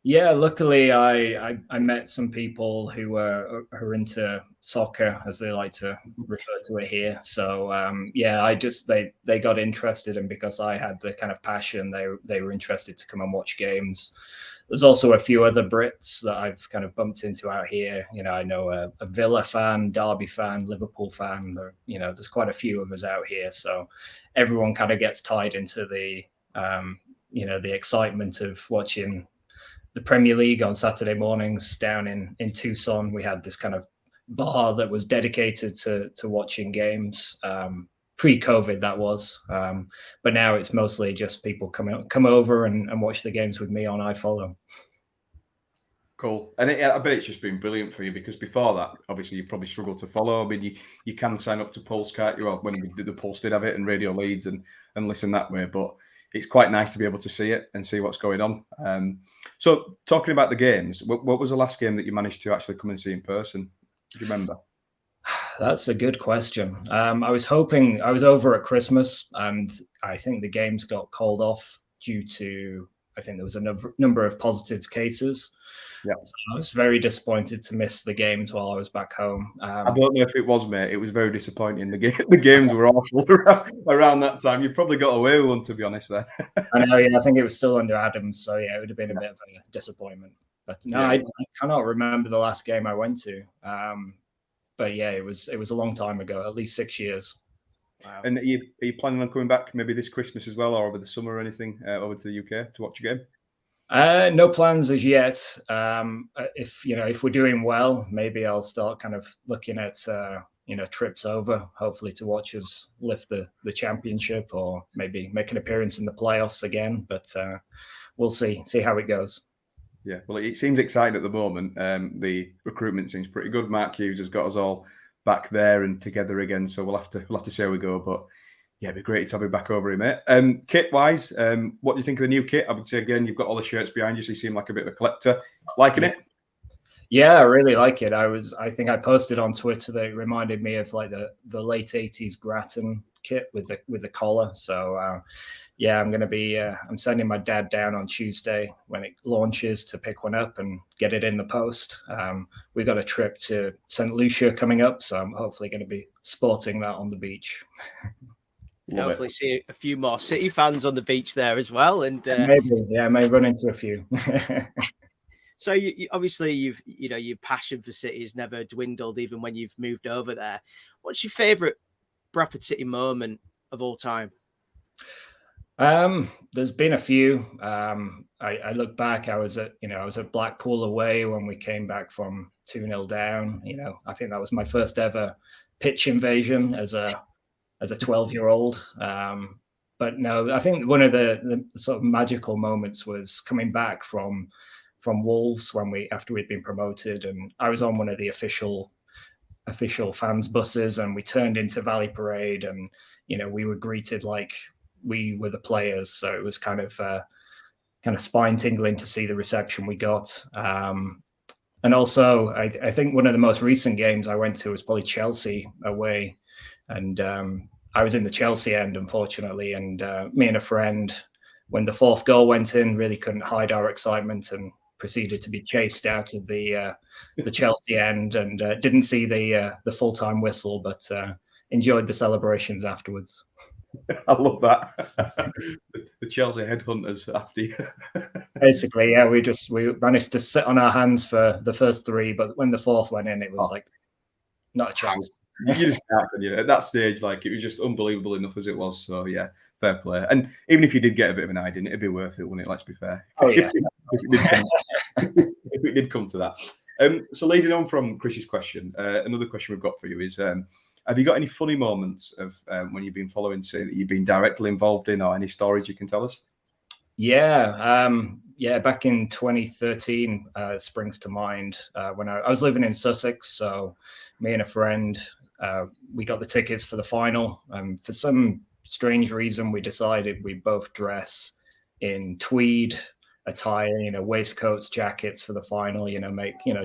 Yeah, luckily I met some people who are into soccer, as they like to refer to it here. So they got interested, and because I had the kind of passion, they were interested to come and watch games. There's also a few other Brits that I've kind of bumped into out here. I know a Villa fan, Derby fan, Liverpool fan. There's quite a few of us out here, so everyone kind of gets tied into the the excitement of watching the Premier League on Saturday mornings down in Tucson. We had this kind of bar that was dedicated to watching games. Pre-COVID, that was. But now it's mostly just people come over and watch the games with me on iFollow. Cool. And I bet it's just been brilliant for you, because before that, obviously, you probably struggled to follow. I mean, you can sign up to Pulse, can't you? When you did the Pulse did have it, and Radio Leeds and listen that way. But it's quite nice to be able to see it and see what's going on. So talking about the games, what was the last game that you managed to actually come and see in person? Do you remember? That's a good question. I was hoping, I was over at Christmas, and I think the games got called off due to, I think there was a number of positive cases. Yeah, so I was very disappointed to miss the games while I was back home. I don't know if it was, mate. It was very disappointing. The games were awful around that time. You probably got away with one, to be honest. There, I know. Yeah, I think it was still under Adams, so yeah, it would have been a bit of a disappointment. But no, I cannot remember the last game I went to. But yeah, it was a long time ago, at least 6 years. Wow. And are you planning on coming back maybe this Christmas as well, or over the summer or anything, over to the UK to watch a game? No plans as yet. If we're doing well, maybe I'll start kind of looking at trips over, hopefully to watch us lift the championship, or maybe make an appearance in the playoffs again. But we'll see how it goes. Yeah, well, it seems exciting at the moment. The recruitment seems pretty good. Mark Hughes has got us all back there and together again, so we'll have to see how we go. But yeah, it'd be great to have you back over here, mate. Kit wise, what do you think of the new kit? I would say again, you've got all the shirts behind you, so you seem like a bit of a collector. Liking it? Yeah, I really like it. I think I posted on Twitter that it reminded me of like the late 80s Grattan kit with the collar. So yeah, I'm going to be, I'm sending my dad down on Tuesday when it launches to pick one up and get it in the post. We got a trip to St. Lucia coming up, so I'm hopefully going to be sporting that on the beach. Hopefully see a few more City fans on the beach there as well. And maybe, I may run into a few. So you obviously your passion for City has never dwindled even when you've moved over there. What's your favourite Bradford City moment of all time? There's been a few. I look back, I was at Blackpool away when we came back from 2-0 down. I think that was my first ever pitch invasion as a 12-year-old. But no, I think one of the sort of magical moments was coming back from Wolves after we'd been promoted, and I was on one of the official fans buses, and we turned into Valley Parade, and we were greeted like we were the players. So it was kind of spine tingling to see the reception we got. And also, I think one of the most recent games I went to was probably Chelsea away, and I was in the Chelsea end, unfortunately. And me and a friend, when the fourth goal went in, really couldn't hide our excitement and proceeded to be chased out of the Chelsea end, and didn't see the full-time whistle, but enjoyed the celebrations afterwards. I love that. The Chelsea headhunters after you. Basically, yeah, we managed to sit on our hands for the first three, but when the fourth went in, it was like not a chance. You just can't, can you? At that stage, like it was just unbelievable enough as it was. So yeah, fair play. And even if you did get a bit of an eye, it'd be worth it, wouldn't it? Let's be fair. Oh yeah. If it did come to that. So leading on from Chris's question, another question we've got for you is: have you got any funny moments of when you've been following, say, that you've been directly involved in, or any stories you can tell us? Yeah, back in 2013, springs to mind when I was living in Sussex. So me and a friend, we got the tickets for the final. For some strange reason, we decided we'd both dress in tweed attire, waistcoats, jackets for the final,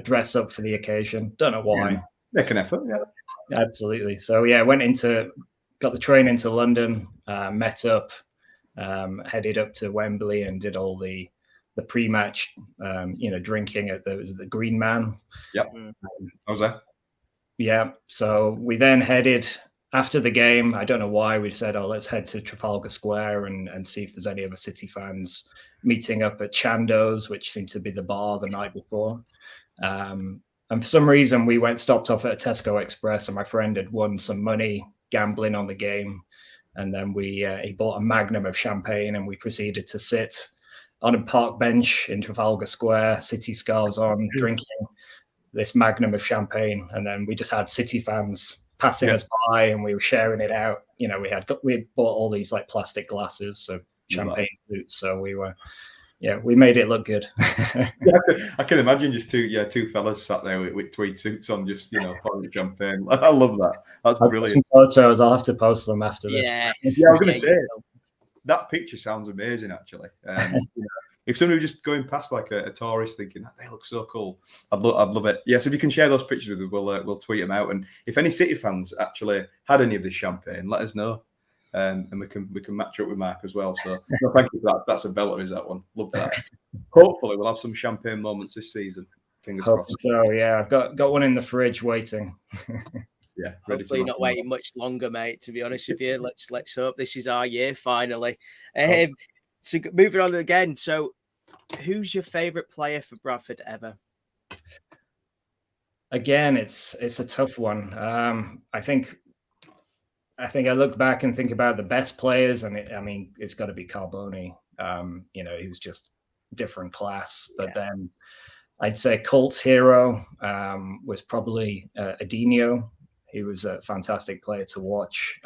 dress up for the occasion. Don't know why. Yeah. Make an effort, yeah. Absolutely. So yeah, got the train into London, met up, headed up to Wembley and did all the pre-match, drinking at the Green Man. Yep. I was there. Yeah. So we then headed after the game. I don't know why we said, let's head to Trafalgar Square and see if there's any other City fans meeting up at Chando's, which seemed to be the bar the night before. And for some reason, we stopped off at a Tesco Express, and my friend had won some money gambling on the game. And then he bought a magnum of champagne, and we proceeded to sit on a park bench in Trafalgar Square, City scarves on, drinking this magnum of champagne. And then we just had City fans passing us by, and we were sharing it out. We had bought all these like plastic glasses of champagne flutes, so we made it look good. I can imagine just two fellas sat there with tweed suits on, just pouring champagne. I love that. That's brilliant. Some photos. I'll have to post them after this. Yeah, I was going to say that picture sounds amazing. Actually, if somebody was just going past like a tourist thinking that they look so cool, I'd love it. Yes, if you can share those pictures with us, we'll tweet them out. And if any City fans actually had any of this champagne, let us know. And we can match up with Mark as well. So thank you for that. That's a belter, is that one? Love that. Hopefully we'll have some champagne moments this season. Fingers crossed. So yeah, I've got one in the fridge waiting. Yeah, hopefully not waiting much longer, mate. To be honest with you, let's hope this is our year finally. So moving on again. So, who's your favourite player for Bradford ever? Again, it's a tough one. I think I look back and think about the best players, and it's got to be Carboni. He was just different class. But then I'd say cult hero was probably Adinho. He was a fantastic player to watch.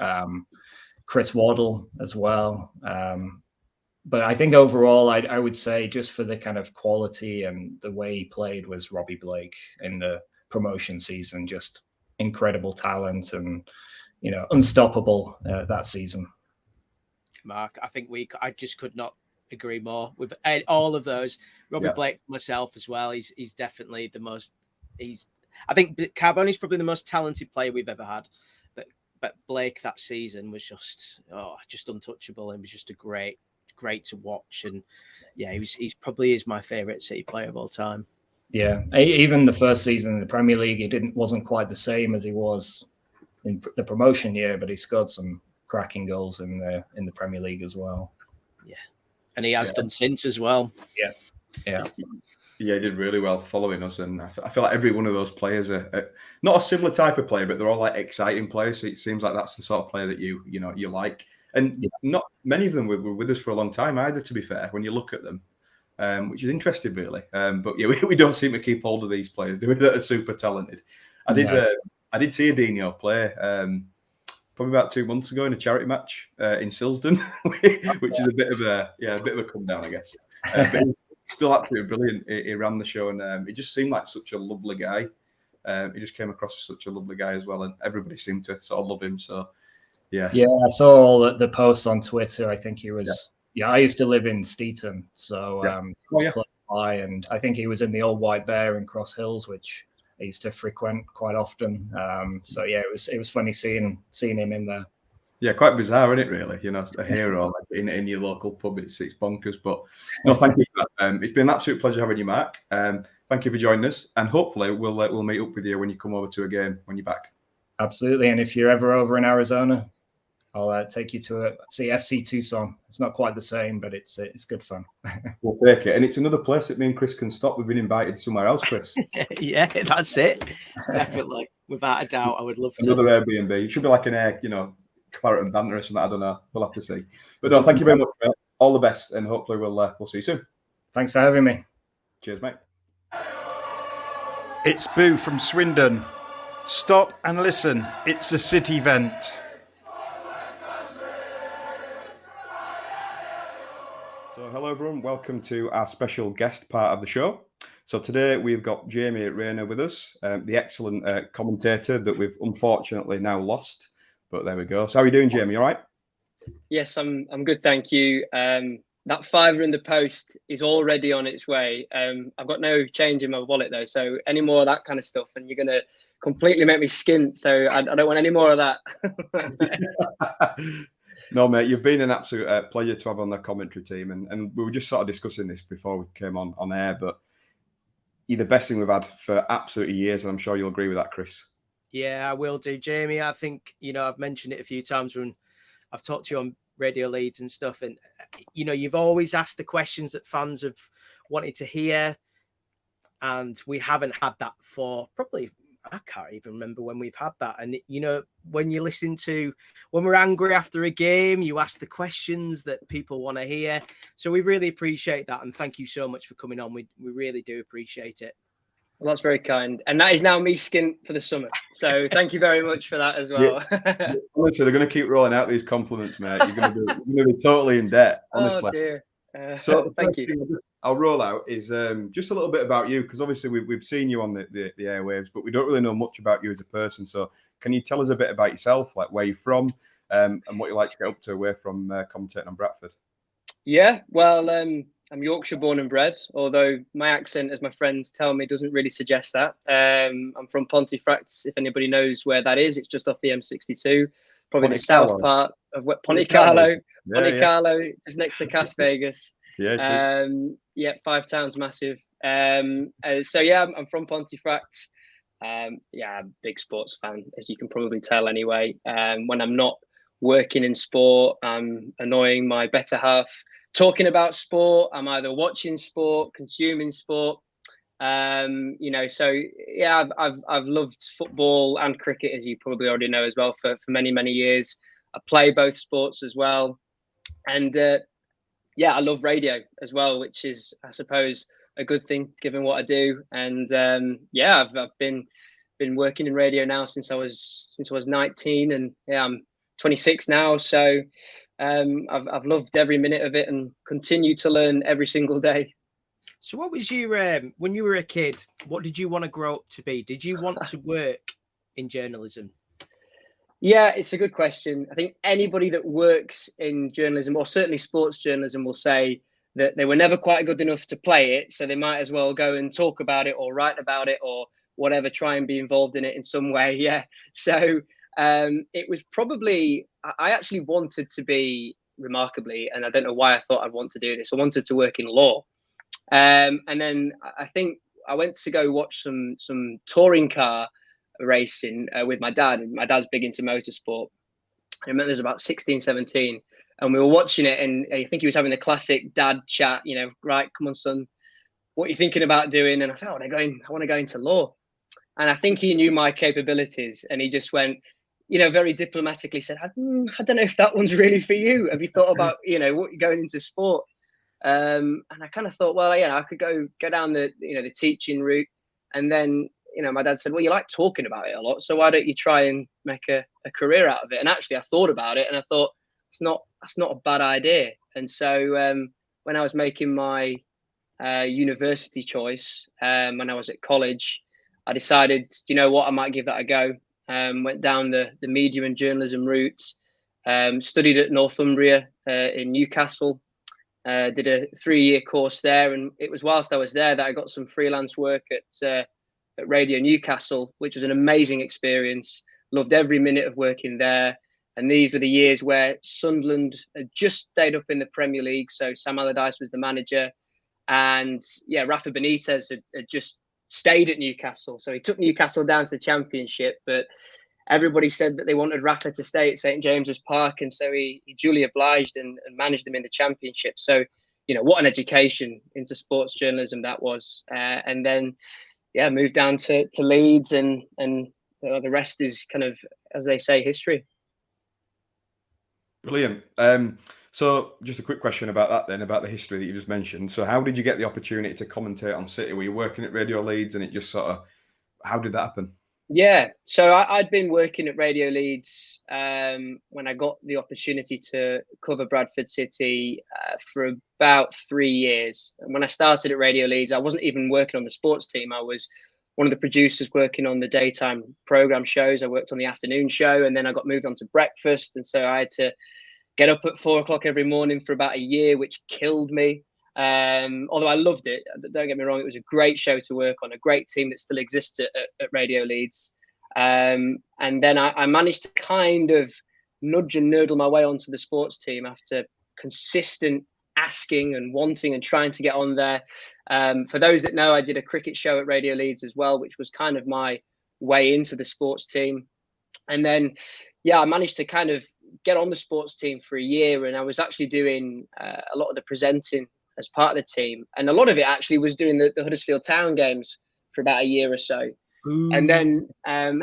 Chris Waddle as well. But I think overall, I would say just for the kind of quality and the way he played was Robbie Blake in the promotion season. Just incredible talent and unstoppable that season. Mark, I think I just could not agree more with all of those. Robbie Blake, myself as well. He's definitely the most. I think Carboni's probably the most talented player we've ever had. But Blake that season was just untouchable, and was just a great to watch. And yeah, he's probably my favourite City player of all time. Yeah, even the first season in the Premier League, he wasn't quite the same as he was in the promotion year, but he scored some cracking goals in the Premier League as well. Yeah, and he has done since as well. Yeah, he did really well following us, and I feel like every one of those players are not a similar type of player, but they're all like exciting players. So it seems like that's the sort of player that you like, and not many of them were with us for a long time either. To be fair, when you look at them. Which is interesting, really. But yeah, we don't seem to keep hold of these players, do we? That are super talented. I did see Adinho play probably about 2 months ago in a charity match in Silsden, which is a bit of a come down, I guess. But he's still absolutely brilliant. He ran the show, and he just seemed like such a lovely guy. He just came across as such a lovely guy as well, and everybody seemed to sort of love him. So yeah, I saw all the posts on Twitter. I think he was. Yeah, I used to live in Steeton, so close by, and I think he was in the Old White Bear in Cross Hills, which I used to frequent quite often. So yeah, it was funny seeing him in there. Yeah, quite bizarre, isn't it? Really, a hero in your local pub. It's bonkers, but no, thank you for that. It's been an absolute pleasure having you, Mark. Thank you for joining us, and hopefully we'll meet up with you when you come over to a game when you're back. Absolutely, and if you're ever over in Arizona, I'll take you to see FC Tucson. It's not quite the same, but it's good fun. We'll take it. And it's another place that me and Chris can stop. We've been invited somewhere else, Chris. Yeah, that's it. Definitely. Without a doubt, I would love to. Another Airbnb. It should be like an claret and banter or something. I don't know. We'll have to see. But no, thank you very much, mate. All the best, and hopefully we'll see you soon. Thanks for having me. Cheers, mate. It's Boo from Swindon. Stop and listen. It's a city vent. So hello everyone, welcome to our special guest part of the show. So today we've got Jamie Raynor with us, the excellent commentator that we've unfortunately now lost, but there we go. So how are you doing, Jamie? All right? Yes, I'm good, thank you. That $5 in the post is already on its way. I've got no change in my wallet though, so any more of that kind of stuff, and you're gonna completely make me skint. So I don't want any more of that. No, mate, you've been an absolute pleasure to have on the commentary team, and we were just sort of discussing this before we came on air, but you're the best thing we've had for absolutely years, and I'm sure you'll agree with that, Chris. Yeah, I will do, Jamie. I think, I've mentioned it a few times when I've talked to you on radio leads and stuff, and, you've always asked the questions that fans have wanted to hear, and we haven't had that for probably... I can't even remember when we've had that. And, when you listen to, when we're angry after a game, you ask the questions that people want to hear. So we really appreciate that. And thank you so much for coming on. We really do appreciate it. Well, that's very kind. And that is now me skint for the summer. So thank you very much for that as well. Yeah. Honestly, they're going to keep rolling out these compliments, mate. You're going to be totally in debt, honestly. Oh, dear. So thank you. I'll roll out is just a little bit about you, because obviously we've seen you on the airwaves, but we don't really know much about you as a person. So can you tell us a bit about yourself, like where you're from, and what you like to get up to away from commentating on Bradford? Yeah, well, I'm Yorkshire born and bred, although my accent, as my friends tell me, doesn't really suggest that. I'm from Pontefract, if anybody knows where that is. It's just off the M62, probably the south part of Ponte-Carlo. Ponte-Carlo is next to Cas Vegas. Yeah, 5 towns, massive. So yeah, I'm from Pontefract. I'm a big sports fan, as you can probably tell anyway. When I'm not working in sport, I'm annoying my better half talking about sport. I'm either watching sport, consuming sport. So yeah, I've loved football and cricket, as you probably already know as well, for many, many years. I play both sports as well. And I love radio as well, which is, I suppose, a good thing given what I do. And I've been working in radio now since I was 19, and I'm 26 now. So I've loved every minute of it and continue to learn every single day. So what was your, when you were a kid, what did you want to grow up to be? Did you want to work in journalism? Yeah, it's a good question. I think anybody that works in journalism, or certainly sports journalism, will say that they were never quite good enough to play it. So they might as well go and talk about it or write about it or whatever, try and be involved in it in some way. Yeah. So it was probably, I actually wanted to be, remarkably, and I don't know why I thought I'd want to do this, I wanted to work in law. And then I think I went to go watch some touring car racing with my dad. My dad's big into motorsport. I remember it was about 16, 17, and we were watching it, and I think he was having the classic dad chat, right, come on, son, what are you thinking about doing? And I said, I want to go into law. And I think he knew my capabilities, and he just went, very diplomatically said, I don't know if that one's really for you. Have you thought about, what you're going into sport? And I kind of thought, well, I could go down the, the teaching route. And then, my dad said, well, you like talking about it a lot, so why don't you try and make a career out of it? And actually, I thought about it, and I thought, that's not a bad idea. And so when I was making my university choice, when I was at college, I decided, I might give that a go. Went down the media and journalism route, studied at Northumbria in Newcastle, did a 3-year course there. And it was whilst I was there that I got some freelance work at Radio Newcastle, which was an amazing experience. Loved every minute of working there. And these were the years where Sunderland had just stayed up in the Premier League. So Sam Allardyce was the manager. And Rafa Benitez had just stayed at Newcastle. So he took Newcastle down to the Championship. But everybody said that they wanted Rafa to stay at St James's Park, and so he duly obliged and managed them in the Championship. So, what an education into sports journalism that was. And then, moved down to Leeds, and the rest is kind of, as they say, history. Brilliant. So just a quick question about that then, about the history that you just mentioned. So how did you get the opportunity to commentate on City? Were you working at Radio Leeds and it just sort of, how did that happen? Yeah, so I'd been working at Radio Leeds when I got the opportunity to cover Bradford City for about 3 years. And when I started at Radio Leeds, I wasn't even working on the sports team. I was one of the producers working on the daytime programme shows. I worked on the afternoon show, and then I got moved on to breakfast. And so I had to get up at 4 o'clock every morning for about a year, which killed me. Although I loved it, don't get me wrong, it was a great show to work on, a great team that still exists at Radio Leeds. And then I managed to kind of nudge and nurdle my way onto the sports team after consistent asking and wanting and trying to get on there. For those that know, I did a cricket show at Radio Leeds as well, which was kind of my way into the sports team. And then, I managed to kind of get on the sports team for a year, and I was actually doing a lot of the presenting as part of the team, and a lot of it actually was doing the Huddersfield Town games for about a year or so. Ooh. And then I've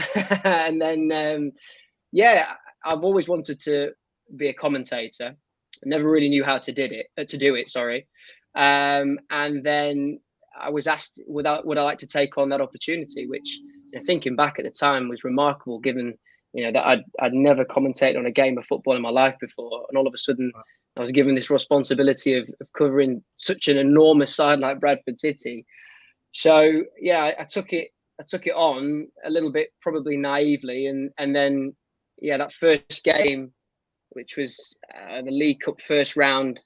always wanted to be a commentator. I never really knew how to do it. Sorry. And then I was asked, would I like to take on that opportunity, which, thinking back at the time, was remarkable, given that I'd never commentated on a game of football in my life before, and all of a sudden I was given this responsibility of covering such an enormous side like Bradford City. So I took it on a little bit, probably naively, and then that first game, which was the League Cup first round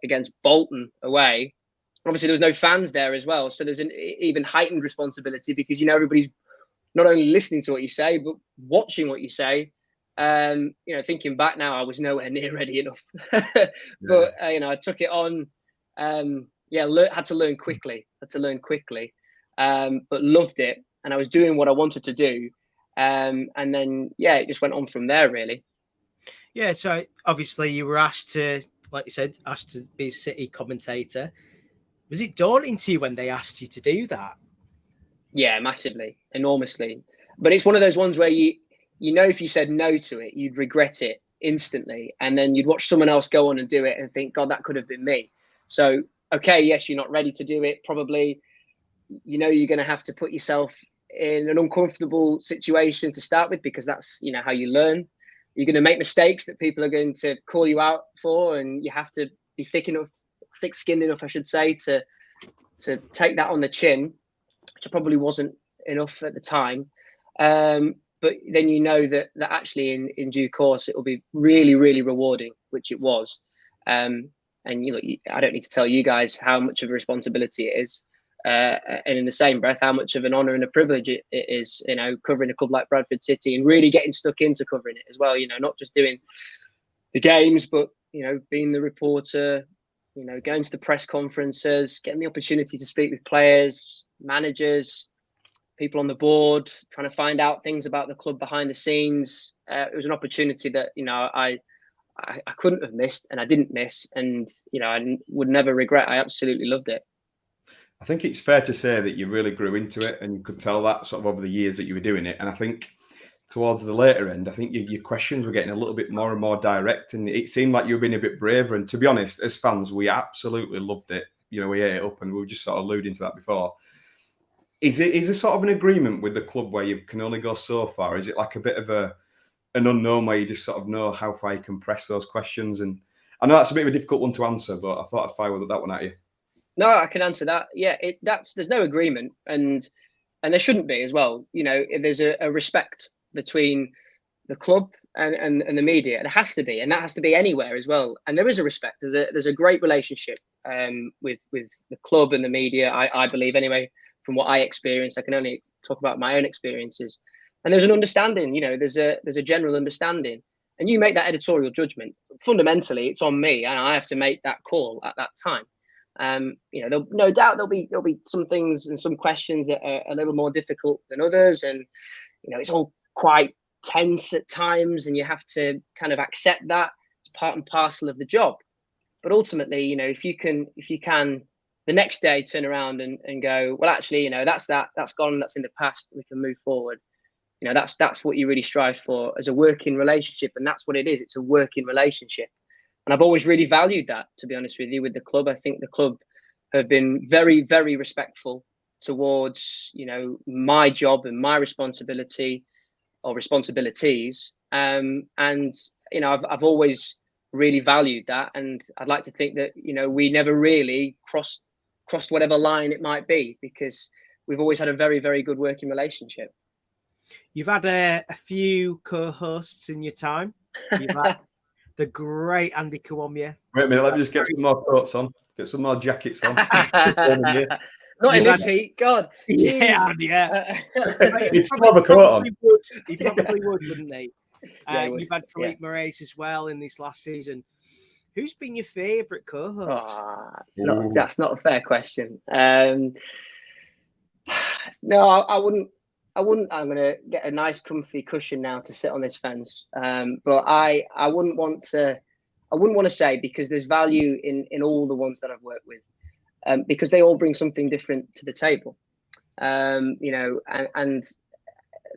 against Bolton away. Obviously, there was no fans there as well, so there's an even heightened responsibility, because everybody's not only listening to what you say, but watching what you say. Thinking back now, I was nowhere near ready enough. But I took it on. Had to learn quickly. But loved it, and I was doing what I wanted to do. And then it just went on from there, really. Yeah. So obviously, you were asked to, like you said, to be a City commentator. Was it daunting to you when they asked you to do that? Yeah, massively, enormously. But it's one of those ones where if you said no to it, you'd regret it instantly. And then you'd watch someone else go on and do it and think, God, that could have been me. So, okay, yes, you're not ready to do it. Probably, you're going to have to put yourself in an uncomfortable situation to start with, because that's, how you learn. You're going to make mistakes that people are going to call you out for, and you have to be thick-skinned enough, I should say, to take that on the chin, which I probably wasn't enough at the time. But then that actually in due course, it will be really, really rewarding, which it was. And I don't need to tell you guys how much of a responsibility it is. And in the same breath, how much of an honour and a privilege it is, covering a club like Bradford City and really getting stuck into covering it as well. Not just doing the games, but, being the reporter, going to the press conferences, getting the opportunity to speak with players, managers, people on the board, trying to find out things about the club behind the scenes. It was an opportunity that, I couldn't have missed, and I didn't miss. And, I would never regret. I absolutely loved it. I think it's fair to say that you really grew into it, and you could tell that sort of over the years that you were doing it. And I think towards the later end, I think your questions were getting a little bit more and more direct, and it seemed like you were being a bit braver. And to be honest, as fans, we absolutely loved it. We ate it up, and we were just sort of alluding to that before. Is there sort of an agreement with the club where you can only go so far? Is it like a bit of an unknown where you just sort of know how far you can press those questions? And I know that's a bit of a difficult one to answer, but I thought I'd fire with that one at you. No, I can answer that. Yeah, there's no agreement, and there shouldn't be as well. There's a respect between the club and the media. It has to be, and that has to be anywhere as well. And there is a respect. There's a great relationship with the club and the media. I believe anyway. From what I experienced, I can only talk about my own experiences. And there's an understanding, there's a general understanding, and you make that editorial judgment. Fundamentally, it's on me, and I have to make that call at that time. No doubt there'll be some things and some questions that are a little more difficult than others, and it's all quite tense at times, and you have to kind of accept that it's part and parcel of the job. But ultimately, you know, if you can the next day turn around and go, well, actually, you know, that's gone, that's in the past, we can move forward. You know, that's what you really strive for as a working relationship. And that's what it is. It's a working relationship. And I've always really valued that, to be honest with you, with the club. I think the club have been very, very respectful towards, you know, my job and my responsibility or responsibilities. And, you know, I've always really valued that. And I'd like to think that, you know, we never really crossed whatever line it might be, because we've always had a very, very good working relationship. You've had a few co-hosts in your time. You've had the great Andy Kawomya. Wait a minute, let me just get some more coats on, get some more jackets on. Not in this heat, God. Yeah. It's more of a coat on. He probably would, wouldn't he? Yeah, you've had Philippe Moraes as well in this last season. Who's been your favourite co-host? That's not a fair question. No, I wouldn't. I'm going to get a nice comfy cushion now to sit on this fence. But I wouldn't want to say, because there's value in all the ones that I've worked with, because they all bring something different to the table. You know, and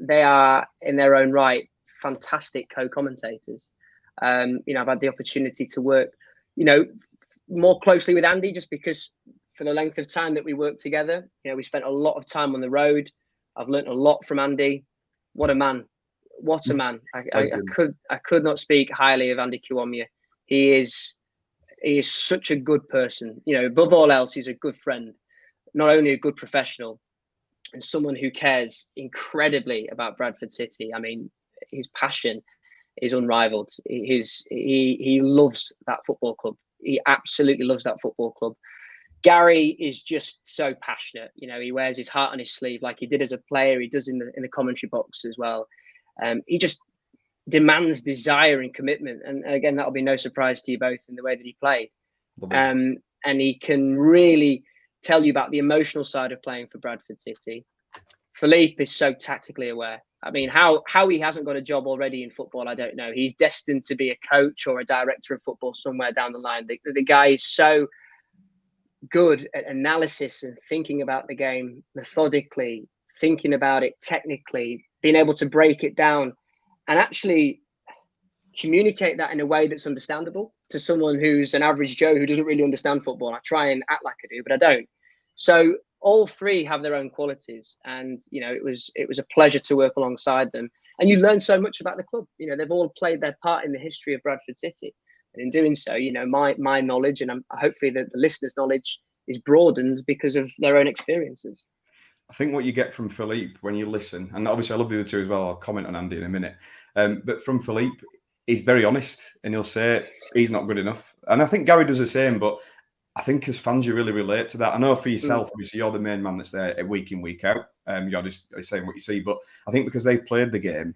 they are in their own right fantastic co-commentators. You know, I've had the opportunity to work, you know, more closely with Andy, just because for the length of time that we worked together, you know, we spent a lot of time on the road. I've learned a lot from Andy. What a man! What a man! I could not speak highly of Andy Kawomya. He is such a good person. You know, above all else, he's a good friend. Not only a good professional, and someone who cares incredibly about Bradford City. I mean, his passion is unrivaled. He loves that football club. He absolutely loves that football club. Gary is just so passionate. You know, he wears his heart on his sleeve like he did as a player. He does in the commentary box as well. He just demands desire and commitment. And again, that'll be no surprise to you both in the way that he played. And he can really tell you about the emotional side of playing for Bradford City. Philippe is so tactically aware. I mean, how he hasn't got a job already in football, I don't know. He's destined to be a coach or a director of football somewhere down the line. The guy is so good at analysis and thinking about the game methodically, thinking about it technically, being able to break it down and actually communicate that in a way that's understandable to someone who's an average Joe who doesn't really understand football. I try and act like I do, but I don't. So all three have their own qualities, and you know, it was a pleasure to work alongside them. And you learn so much about the club. You know, they've all played their part in the history of Bradford City. And in doing so, you know, my knowledge and hopefully the listeners' knowledge is broadened because of their own experiences. I think what you get from Philippe when you listen, and obviously I love the other two as well, I'll comment on Andy in a minute, but from Philippe, he's very honest and he'll say he's not good enough. And I think Gary does the same, but I think as fans, you really relate to that. I know for yourself, obviously, you're the main man that's there week in, week out. You're just saying what you see. But I think because they've played the game,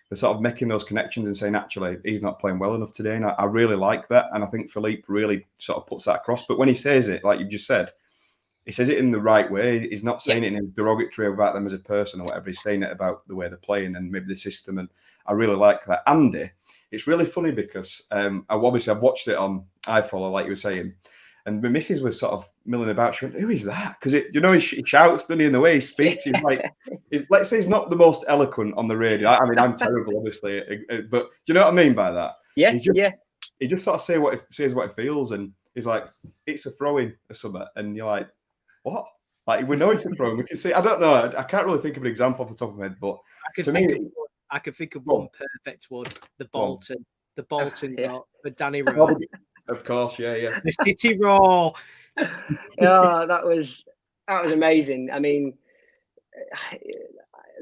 they're sort of making those connections and saying, actually, he's not playing well enough today. And I really like that. And I think Philippe really sort of puts that across. But when he says it, like you've just said, he says it in the right way. He's not saying it in a derogatory about them as a person or whatever. He's saying it about the way they're playing and maybe the system. And I really like that. Andy, it's really funny because I've watched it on iFollow, like you were saying. And my missus was sort of milling about. She went, "Who is that?" Because he shouts, doesn't he? In the way he speaks, he's like, let's say he's not the most eloquent on the radio. I mean, I'm terrible, obviously, but do you know what I mean by that? Yeah, He just sort of says what he feels, and he's like, "It's a throw-in or something," and you're like, "What?" Like we know it's a throw-in. We can see. I don't know. I can't really think of an example off the top of my head, but I can think of one perfect one: the Bolton, the Danny Rowe. Of course, yeah. The City Raw. Oh, that was amazing. I mean,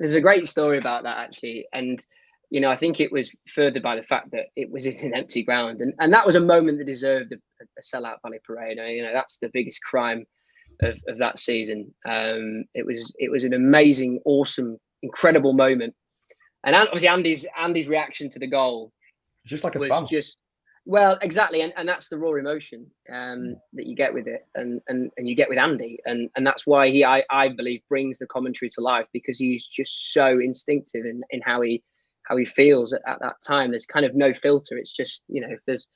there's a great story about that actually, and you know, I think it was furthered by the fact that it was in an empty ground, and that was a moment that deserved a sellout Valley Parade. You know, that's the biggest crime of that season. It was an amazing, awesome, incredible moment, and obviously Andy's reaction to the goal, just like a was fan. Well, exactly, and that's the raw emotion that you get with it, and you get with Andy, and that's why I believe brings the commentary to life, because he's just so instinctive in how he how he feels at that time. There's kind of no filter. It's just, you know, if there's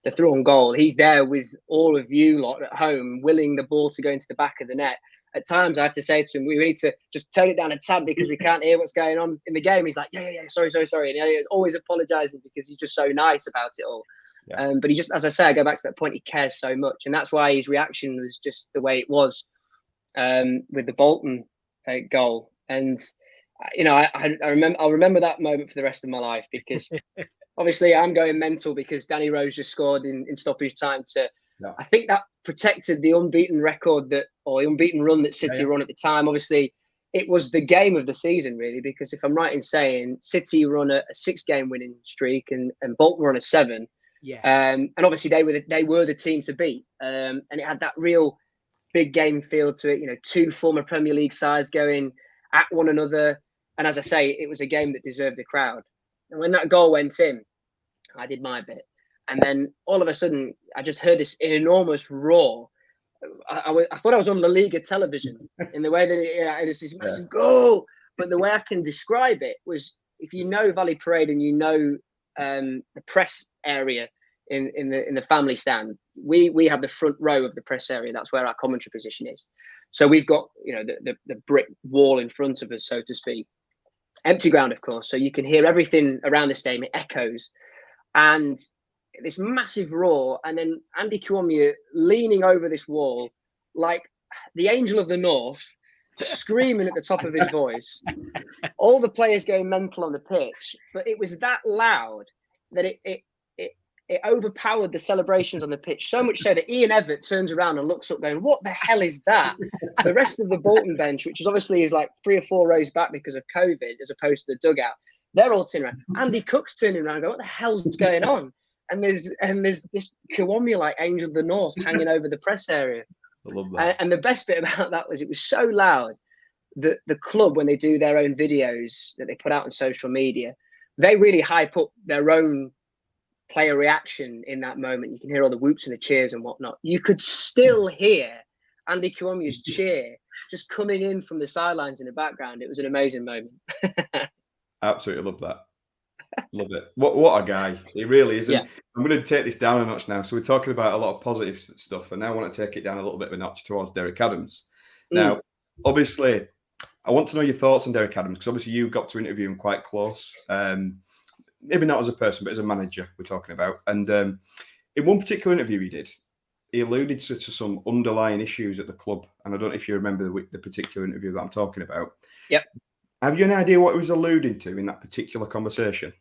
the throw on goal, he's there with all of you lot at home, willing the ball to go into the back of the net. At times, I have to say to him, we need to just tone it down a tad because we can't hear what's going on in the game. He's like, yeah, sorry. And he's always apologising because he's just so nice about it all. Yeah. But he just, as I say, I go back to that point, he cares so much. And that's why his reaction was just the way it was with the Bolton goal. And, you know, I'll remember that moment for the rest of my life, because obviously I'm going mental because Danny Rose just scored in stoppage time to, I think that protected the unbeaten record or the unbeaten run that City run at the time. Obviously, it was the game of the season, really, because if I'm right in saying City run a 6-game winning streak and Bolton run a 7. Yeah. And obviously they were the team to beat. And it had that real big game feel to it. You know, 2 former Premier League sides going at one another. And as I say, it was a game that deserved a crowd. And when that goal went in, I did my bit. And then all of a sudden, I just heard this enormous roar. I thought I was on La Liga television in the way that it was this massive goal. But the way I can describe it was, if you know Valley Parade and you know the press area in the family stand, we have the front row of the press area. That's where our commentary position is. So we've got, you know, the brick wall in front of us, so to speak. Empty ground, of course. So you can hear everything around the stadium. It echoes. And this massive roar, and then Andy Kiwomya leaning over this wall like the angel of the north, screaming at the top of his voice. All the players going mental on the pitch, but it was that loud that it overpowered the celebrations on the pitch, so much so that Ian Evatt turns around and looks up going, what the hell is that? The rest of the Bolton bench, which is obviously 3 or 4 rows back because of COVID as opposed to the dugout, they're all turning around. Andy Cook's turning around going, what the hell's going on? And there's this Kiwomya like angel of the north hanging over the press area. I love that. And the best bit about that was it was so loud that the club, when they do their own videos that they put out on social media, they really hype up their own player reaction in that moment. You can hear all the whoops and the cheers and whatnot. You could still hear Andy Kiwomya's cheer just coming in from the sidelines in the background. It was an amazing moment. Absolutely love that. Love it. What a guy. He really is. Yeah. I'm going to take this down a notch now. So we're talking about a lot of positive stuff, and now I want to take it down a little bit of a notch towards Derrick Adams. Now, obviously, I want to know your thoughts on Derrick Adams, because obviously you got to interview him quite close. Maybe not as a person, but as a manager we're talking about. And in one particular interview he did, he alluded to some underlying issues at the club. And I don't know if you remember the particular interview that I'm talking about. Yep. Have you any idea what he was alluding to in that particular conversation?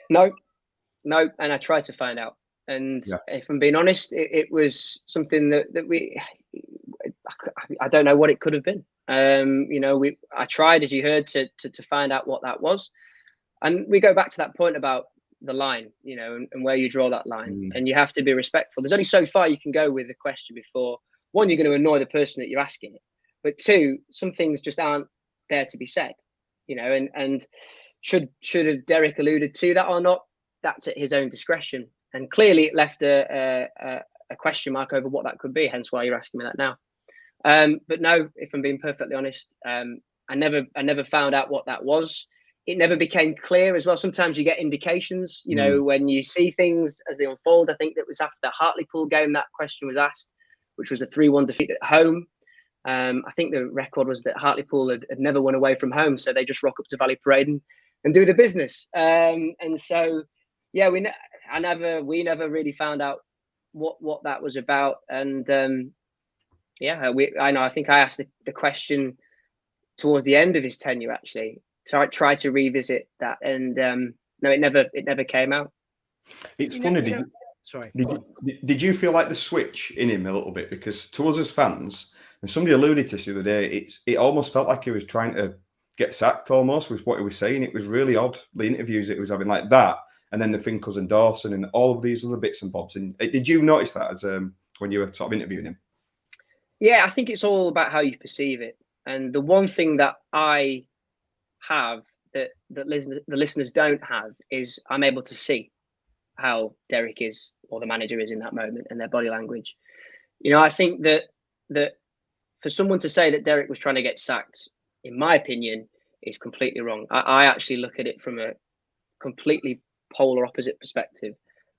No. And I tried to find out. And if I'm being honest, it was something that I don't know what it could have been. You know, I tried, as you heard, to find out what that was. And we go back to that point about the line, you know, and where you draw that line. And you have to be respectful. There's only so far you can go with a question before, one, you're going to annoy the person that you're asking it. But 2, some things just aren't there to be said, you know, and should have Derrick alluded to that or not? That's at his own discretion. And clearly it left a question mark over what that could be, hence why you're asking me that now. But no, if I'm being perfectly honest, I never found out what that was. It never became clear as well. Sometimes you get indications, you know, when you see things as they unfold. I think that was after the Hartlepool game that question was asked, which was a 3-1 defeat at home. I think the record was that Hartlepool had never won away from home, so they just rock up to Valley Parade and do the business. And so, yeah, we never really found out what that was about. And I think I asked the question towards the end of his tenure, actually. So I tried to revisit that, and no, it never came out. It's funny. Did you feel like the switch in him a little bit? Because to us as fans, and somebody alluded to this the other day, it almost felt like he was trying to get sacked almost with what he was saying. It was really odd, the interviews it was having like that, and then the Finkel's and Dawson and all of these other bits and bobs. And did you notice that as when you were sort of interviewing him? Yeah, I think it's all about how you perceive it. And the one thing that I have that the listeners don't have is I'm able to see how Derrick is, or the manager is in that moment, and their body language. You know, I think that for someone to say that Derrick was trying to get sacked, in my opinion, is completely wrong. I actually look at it from a completely polar opposite perspective.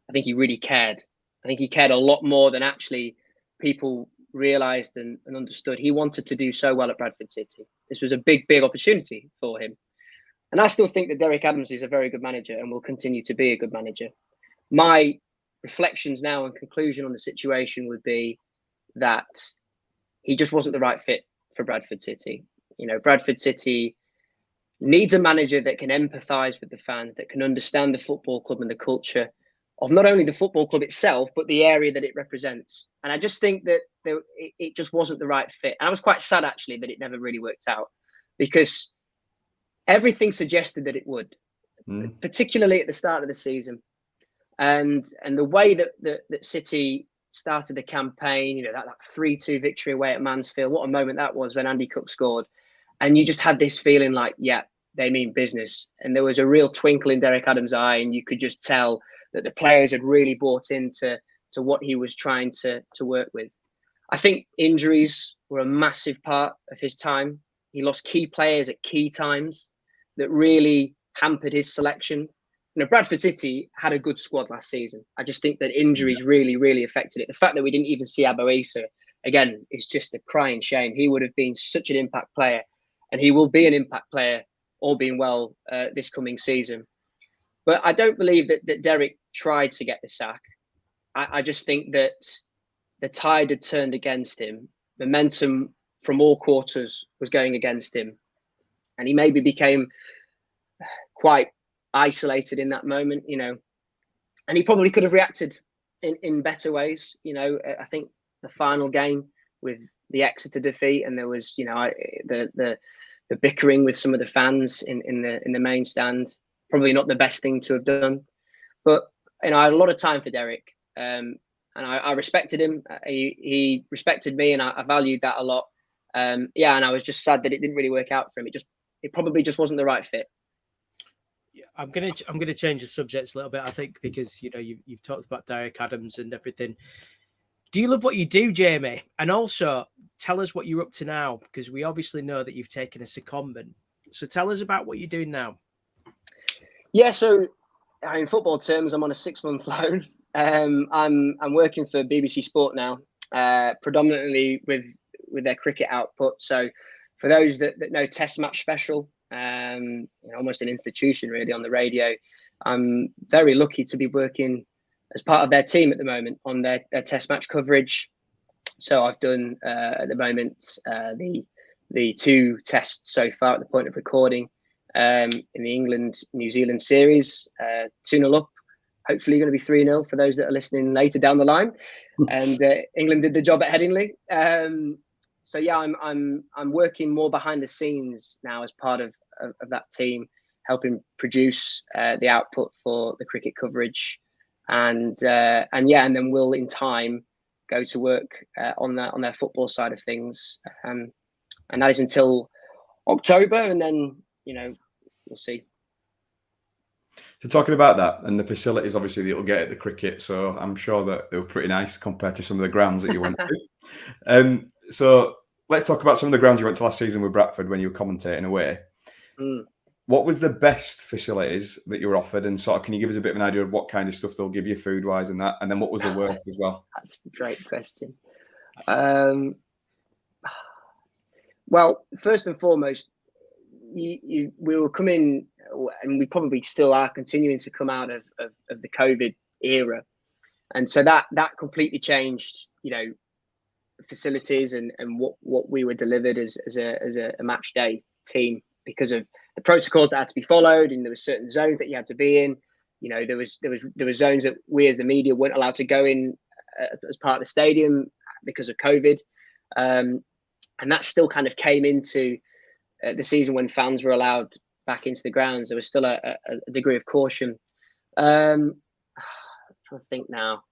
I think he really cared. I think he cared a lot more than actually people realised and understood. He wanted to do so well at Bradford City. This was a big, big opportunity for him. And I still think that Derrick Adams is a very good manager and will continue to be a good manager. My reflections now and conclusion on the situation would be that he just wasn't the right fit for Bradford City. You know, Bradford City needs a manager that can empathise with the fans, that can understand the football club and the culture of not only the football club itself, but the area that it represents. And I just think that it just wasn't the right fit. And I was quite sad, actually, that it never really worked out, because everything suggested that it would, particularly at the start of the season. And the way that City started the campaign, you know, that 3-2 victory away at Mansfield, what a moment that was when Andy Cook scored. And you just had this feeling like, yeah, they mean business. And there was a real twinkle in Derrick Adams' eye, and you could just tell that the players had really bought into what he was trying to work with. I think injuries were a massive part of his time. He lost key players at key times that really hampered his selection. You know, Bradford City had a good squad last season. I just think that injuries really, really affected it. The fact that we didn't even see Aboisa, again, is just a crying shame. He would have been such an impact player, and he will be an impact player, all being well, this coming season. But I don't believe that Derrick tried to get the sack. I just think that the tide had turned against him. Momentum from all quarters was going against him. And he maybe became quite isolated in that moment, you know. And he probably could have reacted in better ways. You know, I think the final game with the Exeter defeat, and there was, you know, the bickering with some of the fans in the main stand, probably not the best thing to have done. But, you know, I had a lot of time for Derrick, and I respected him. He respected me, and I valued that a lot. And I was just sad that it didn't really work out for him. It probably just wasn't the right fit. I'm gonna change the subject a little bit, I think, because, you know, you've talked about Derrick Adams and everything. Do you love what you do, Jamie? And also tell us what you're up to now, because we obviously know that you've taken a secondment. So tell us about what you're doing now. Yeah, so in football terms, I'm on a 6-month loan. I'm working for BBC Sport now, predominantly with their cricket output. So for those that know Test Match Special, you know, almost an institution really on the radio, I'm very lucky to be working as part of their team at the moment on their Test match coverage. So I've done at the moment the 2 tests so far at the point of recording in the England-New Zealand series, 2-0 up. Hopefully going to be 3-0 for those that are listening later down the line. And England did the job at Headingley. So yeah, I'm working more behind the scenes now as part of that team, helping produce the output for the cricket coverage, and then we'll in time go to work on their football side of things, and that is until October, and then, you know, we'll see. So talking about that and the facilities, obviously, that you'll get at the cricket, so I'm sure that they were pretty nice compared to some of the grounds that you went to. So let's talk about some of the grounds you went to last season with Bradford when you were commentating away. What was the best facilities that you were offered, and sort of, can you give us a bit of an idea of what kind of stuff they'll give you food-wise and that, and then what was the worst as well? That's a great question. Well, first and foremost, we were coming, and we probably still are continuing to come out of the COVID era, and so that completely changed, you know, facilities and what we were delivered as a match day team, because of the protocols that had to be followed, and there were certain zones that you had to be in. You know, there were zones that we as the media weren't allowed to go in as part of the stadium because of COVID, and that still kind of came into the season when fans were allowed back into the grounds. There was still a degree of caution. I'm trying to think now.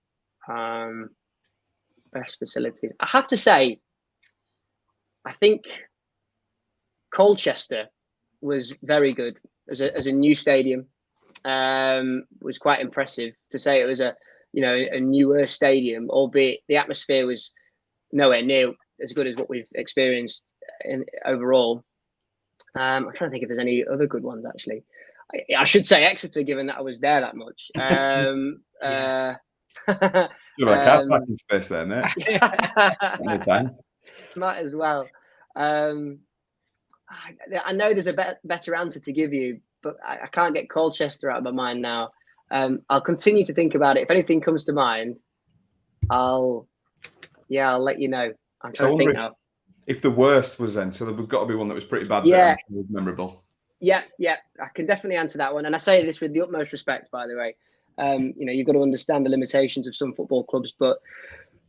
Best facilities. I have to say, I think Colchester was very good as a new stadium. Was quite impressive to say it was a newer stadium, albeit the atmosphere was nowhere near as good as what we've experienced overall. I'm trying to think if there's any other good ones, actually. I should say Exeter, given that I was there that much. You're like car parking space there, mate. Anytime. Might as well. I know there's a better answer to give you, but I can't get Colchester out of my mind now. I'll continue to think about it. If anything comes to mind, I'll let you know. I'm trying to think now. If the worst was then, so there's got to be one that was pretty bad. Yeah, that I'm sure was memorable. Yeah, I can definitely answer that one, and I say this with the utmost respect, by the way. You've got to understand the limitations of some football clubs, but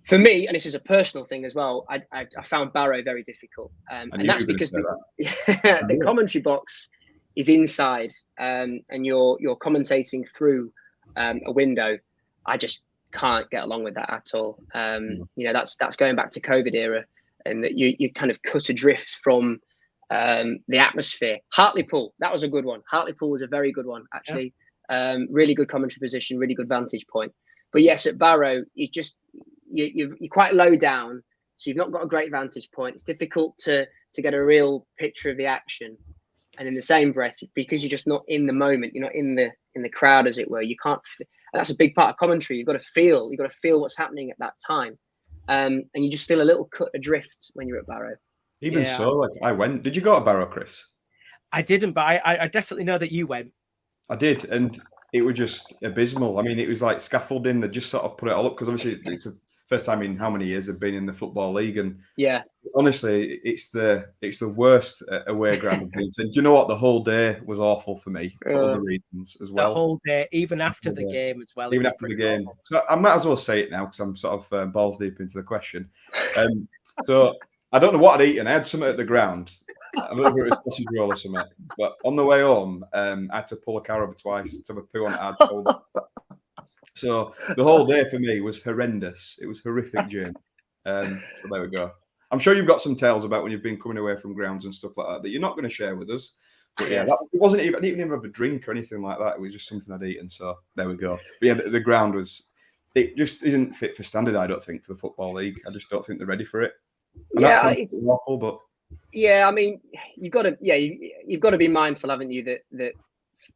for me, and this is a personal thing as well, I found Barrow very difficult, and that's because the commentary box is inside, and you're commentating through a window. I just can't get along with that at all. That's going back to COVID era, and that you kind of cut adrift from the atmosphere. Hartlepool, that was a good one. Hartlepool was a very good one, actually. Yeah. Really good commentary position, really good vantage point. But yes, at Barrow, you're quite low down, so you've not got a great vantage point. It's difficult to get a real picture of the action. And in the same breath, because you're just not in the moment, you're not in the crowd, as it were. You can't. And that's a big part of commentary. You've got to feel what's happening at that time, and you just feel a little cut adrift when you're at Barrow. So, like, I went. Did you go to Barrow, Chris? I didn't, but I definitely know that you went. I did, and it was just abysmal. I mean, it was like scaffolding. They just sort of put it all up because obviously it's the first time in how many years they've been in the Football League, and honestly, it's the worst away ground I've been to. Do you know what? The whole day was awful for me for other reasons as well. The whole day, even after the game as well. Even after the game. Awful. So I might as well say it now because I'm sort of balls deep into the question. So I don't know what I'd eaten. I had something at the ground. I don't know if it was sausage roll or something. But on the way home, I had to pull a car over twice to have a poo on a hard shoulder. So the whole day for me was horrendous. It was horrific journey. So there we go. I'm sure you've got some tales about when you've been coming away from grounds and stuff like that you're not going to share with us. But yeah, it wasn't even. I didn't even have a drink or anything like that. It was just something I'd eaten. So there we go. But yeah, the ground was. It just isn't fit for standard. I don't think for the Football League. I just don't think they're ready for it. And it's awful, but yeah, I mean, you've got to be mindful, haven't you, that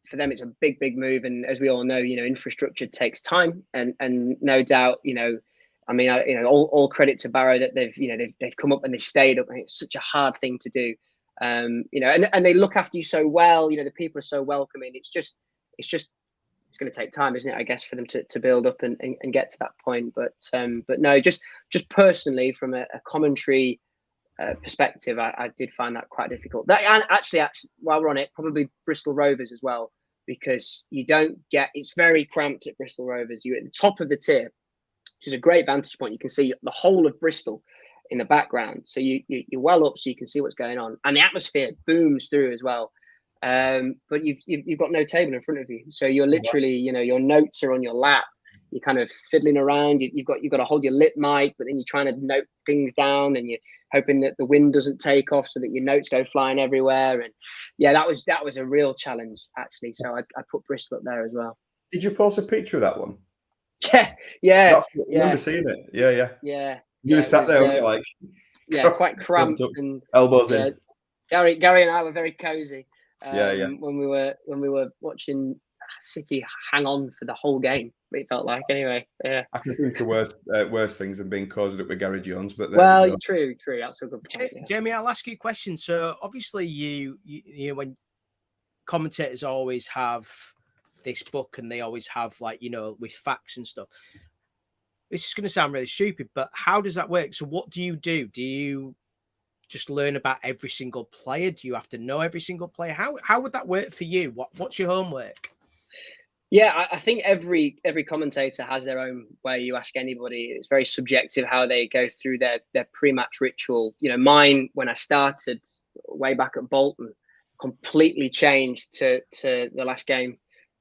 for them it's a big move, and as we all know, infrastructure takes time, and no doubt, I mean, all credit to Barrow that they've come up and they stayed up. And it's such a hard thing to do, and they look after you so well. The people are so welcoming. It's going to take time, isn't it? I guess for them to build up and get to that point. But no, just personally from a commentary perspective, I did find that quite difficult. And actually, while we're on it, probably Bristol Rovers as well, because it's very cramped at Bristol Rovers. You're at the top of the tier, which is a great vantage point. You can see the whole of Bristol in the background. So you're well up, so you can see what's going on. And the atmosphere booms through as well. But you've got no table in front of you, so you're literally, your notes are on your lap. You're kind of fiddling around. You've got to hold your lip mic, but then you're trying to note things down, and you're hoping that the wind doesn't take off so that your notes go flying everywhere. And yeah, that was a real challenge actually. So I put Bristol up there as well. Did you post a picture of that one? Yeah. I remember seeing it. Yeah. You just sat there, like quite cramped and elbows in. Gary and I were very cozy. When we were watching City hang on for the whole game, it felt like anyway. Yeah, I can think of worse things than being cozied up with Gary Jones, but true. That's a good point. Jamie, I'll ask you a question. So obviously, you when commentators always have this book and they always have with facts and stuff. This is going to sound really stupid, but how does that work? So what do you do? Do you just learn about every single player? Do you have to know every single player? How would that work for you? What's your homework? Yeah, I think every commentator has their own way. You ask anybody, it's very subjective how they go through their pre-match ritual. Mine, when I started way back at Bolton, completely changed to the last game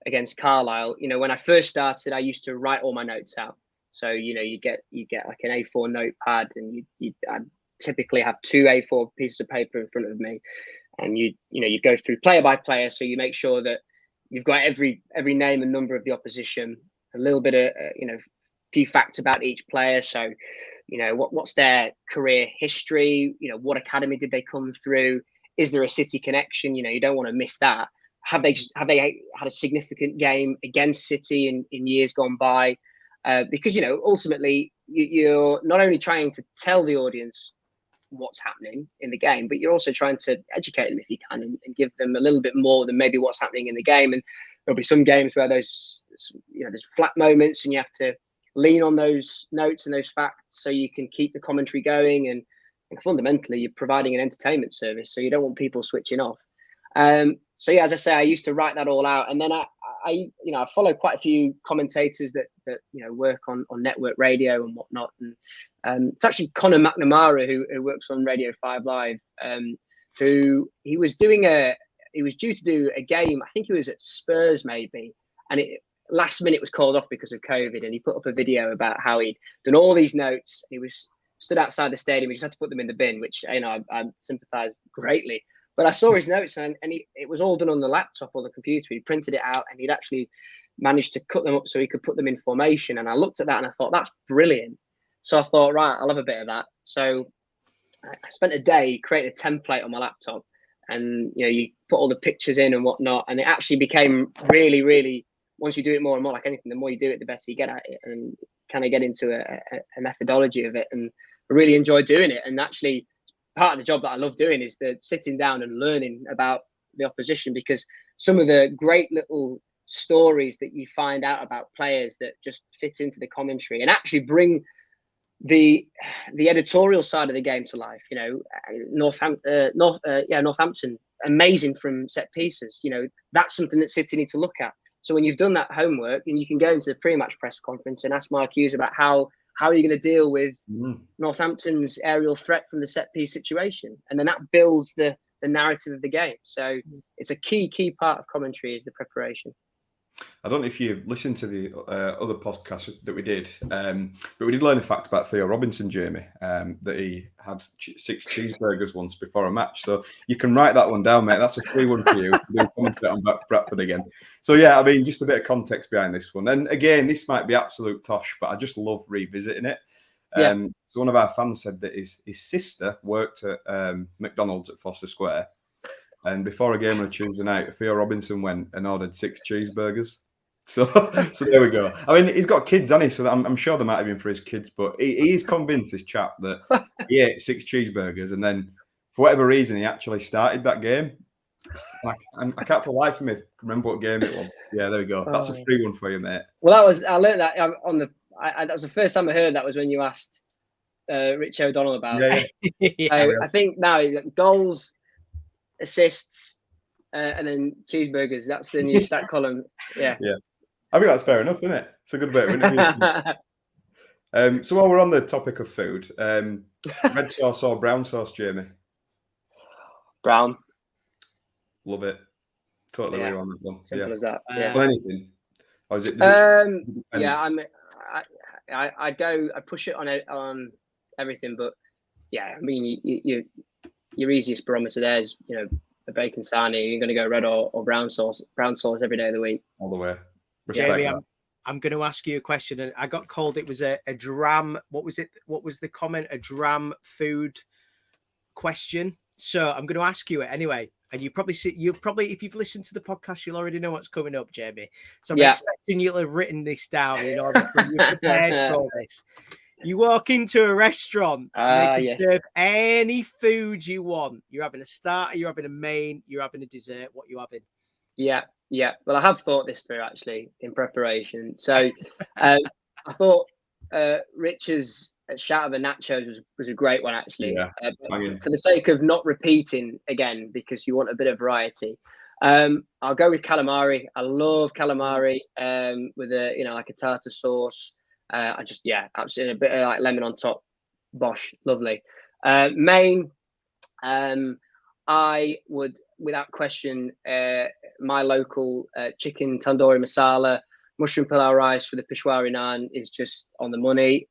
against Carlisle. When I first started, I used to write all my notes out. So you get like an A4 notepad, and I'd typically have 2 A4 pieces of paper in front of me, and you go through player by player. So you make sure that you've got every name and number of the opposition, a little bit of few facts about each player. So what's their career history? What academy did they come through? Is there a City connection? You don't want to miss that. Have they had a significant game against City in years gone by? Because ultimately you're not only trying to tell the audience what's happening in the game, but you're also trying to educate them if you can, and give them a little bit more than maybe what's happening in the game. And there'll be some games where there's flat moments, and you have to lean on those notes and those facts so you can keep the commentary going. And fundamentally, you're providing an entertainment service, so you don't want people switching off. So yeah, as I say, I used to write that all out, and then I follow quite a few commentators that work on network radio and whatnot. And it's actually Conor McNamara who works on Radio 5 Live, who he was due to do a game. I think he was at Spurs maybe, and last minute was called off because of COVID. And he put up a video about how he'd done all these notes. He was stood outside the stadium. He just had to put them in the bin, which I sympathise greatly. But I saw his notes, and it was all done on the laptop or the computer. He printed it out, and he'd actually managed to cut them up so he could put them in formation. And I looked at that and I thought, that's brilliant. So I thought, right, I'll have a bit of that. So I spent a day creating a template on my laptop, and you put all the pictures in and whatnot. And it actually became really, really, once you do it more and more, like anything, the more you do it, the better you get at it, and kind of get into a methodology of it. And I really enjoy doing it. And actually, part of the job that I love doing is the sitting down and learning about the opposition, because some of the great little stories that you find out about players that just fit into the commentary and actually bring the editorial side of the game to life. Northampton, amazing from set pieces. That's something that City need to look at. So when you've done that homework, and you can go into the pre-match press conference and ask Mark Hughes about how are you going to deal with Northampton's aerial threat from the set piece situation? And then that builds the narrative of the game. So it's a key part of commentary is the preparation. I don't know if you listened to the other podcasts that we did, but we did learn a fact about Theo Robinson, Jamie, that he had 6 cheeseburgers once before a match. So you can write that one down, mate. That's a free one for you. Do commentate on Bradford again. So yeah, I mean, just a bit of context behind this one. And again, this might be absolute tosh, but I just love revisiting it. So one of our fans said that his sister worked at McDonald's at Foster Square. And before a game on a Tuesday night, Theo Robinson went and ordered 6 cheeseburgers. So there we go. I mean, he's got kids, hasn't he? So I'm sure they might have been for his kids. But he is convinced, this chap, that he ate 6 cheeseburgers. And then, for whatever reason, he actually started that game. I can't for the life of me remember what game it was. Yeah, there we go. That's a free one for you, mate. Well, I learned that that was the first time I heard that was when you asked Rich O'Donnell about it. Yeah. I think now goals, assists, and then cheeseburgers. That's the new stat column. Yeah. I think that's fair enough, isn't it? It's a good way of interviewing. So while we're on the topic of food, red sauce or brown sauce, Jamie? Brown. Love it. Totally agree on that one. Simple as that. Well, anything? Or is it, I push it on everything, but yeah, I mean, your easiest barometer there is, a bacon sarnie. You're going to go red or brown sauce every day of the week. All the way. Jamie, I'm going to ask you a question, and I got called. It was a dram. What was it? What was the comment? A dram food question. So I'm going to ask you it anyway. And you've probably, if you've listened to the podcast, you'll already know what's coming up, Jamie. So I'm expecting you'll have written this down in order for you prepared for this. You walk into a restaurant and they can serve any food you want. You're having a starter, you're having a main, you're having a dessert. What are you having? Yeah. Well, I have thought this through actually in preparation. So I thought Rich's shout of the nachos was a great one actually. For the sake of not repeating again, because you want a bit of variety, I'll go with calamari. I love calamari with like a tartar sauce. Absolutely a bit of like lemon on top. Bosh, lovely. Main, I would, without question, my local chicken tandoori masala, mushroom pilau rice with a Peshwari naan is just on the money.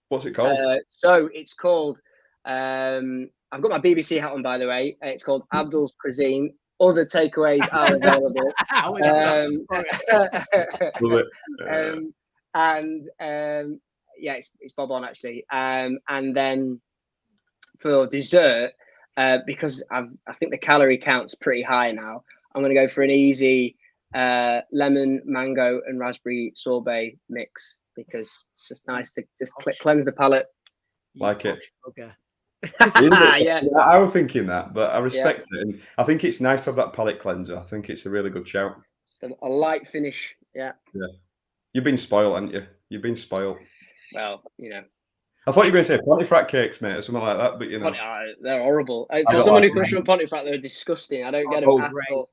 What's it called? So it's called, I've got my BBC hat on, by the way. It's called Abdul's Cuisine. Other takeaways are available. Love it. It's bob on actually. And then for dessert, because I think the calorie count's pretty high now. I'm going to go for an easy lemon, mango, and raspberry sorbet mix because it's just nice to just cleanse the palate. Like it. Okay. Yeah. I was thinking that, but I respect it, and I think it's nice to have that palate cleanser. I think it's a really good shout. Just a light finish. Yeah. You've been spoiled, haven't you? You've been spoiled. Well, you know. I thought you were going to say Pontefract cakes, mate, or something like that, but you know. They're horrible. For someone who comes from Pontefract, they're disgusting. I don't get them at all.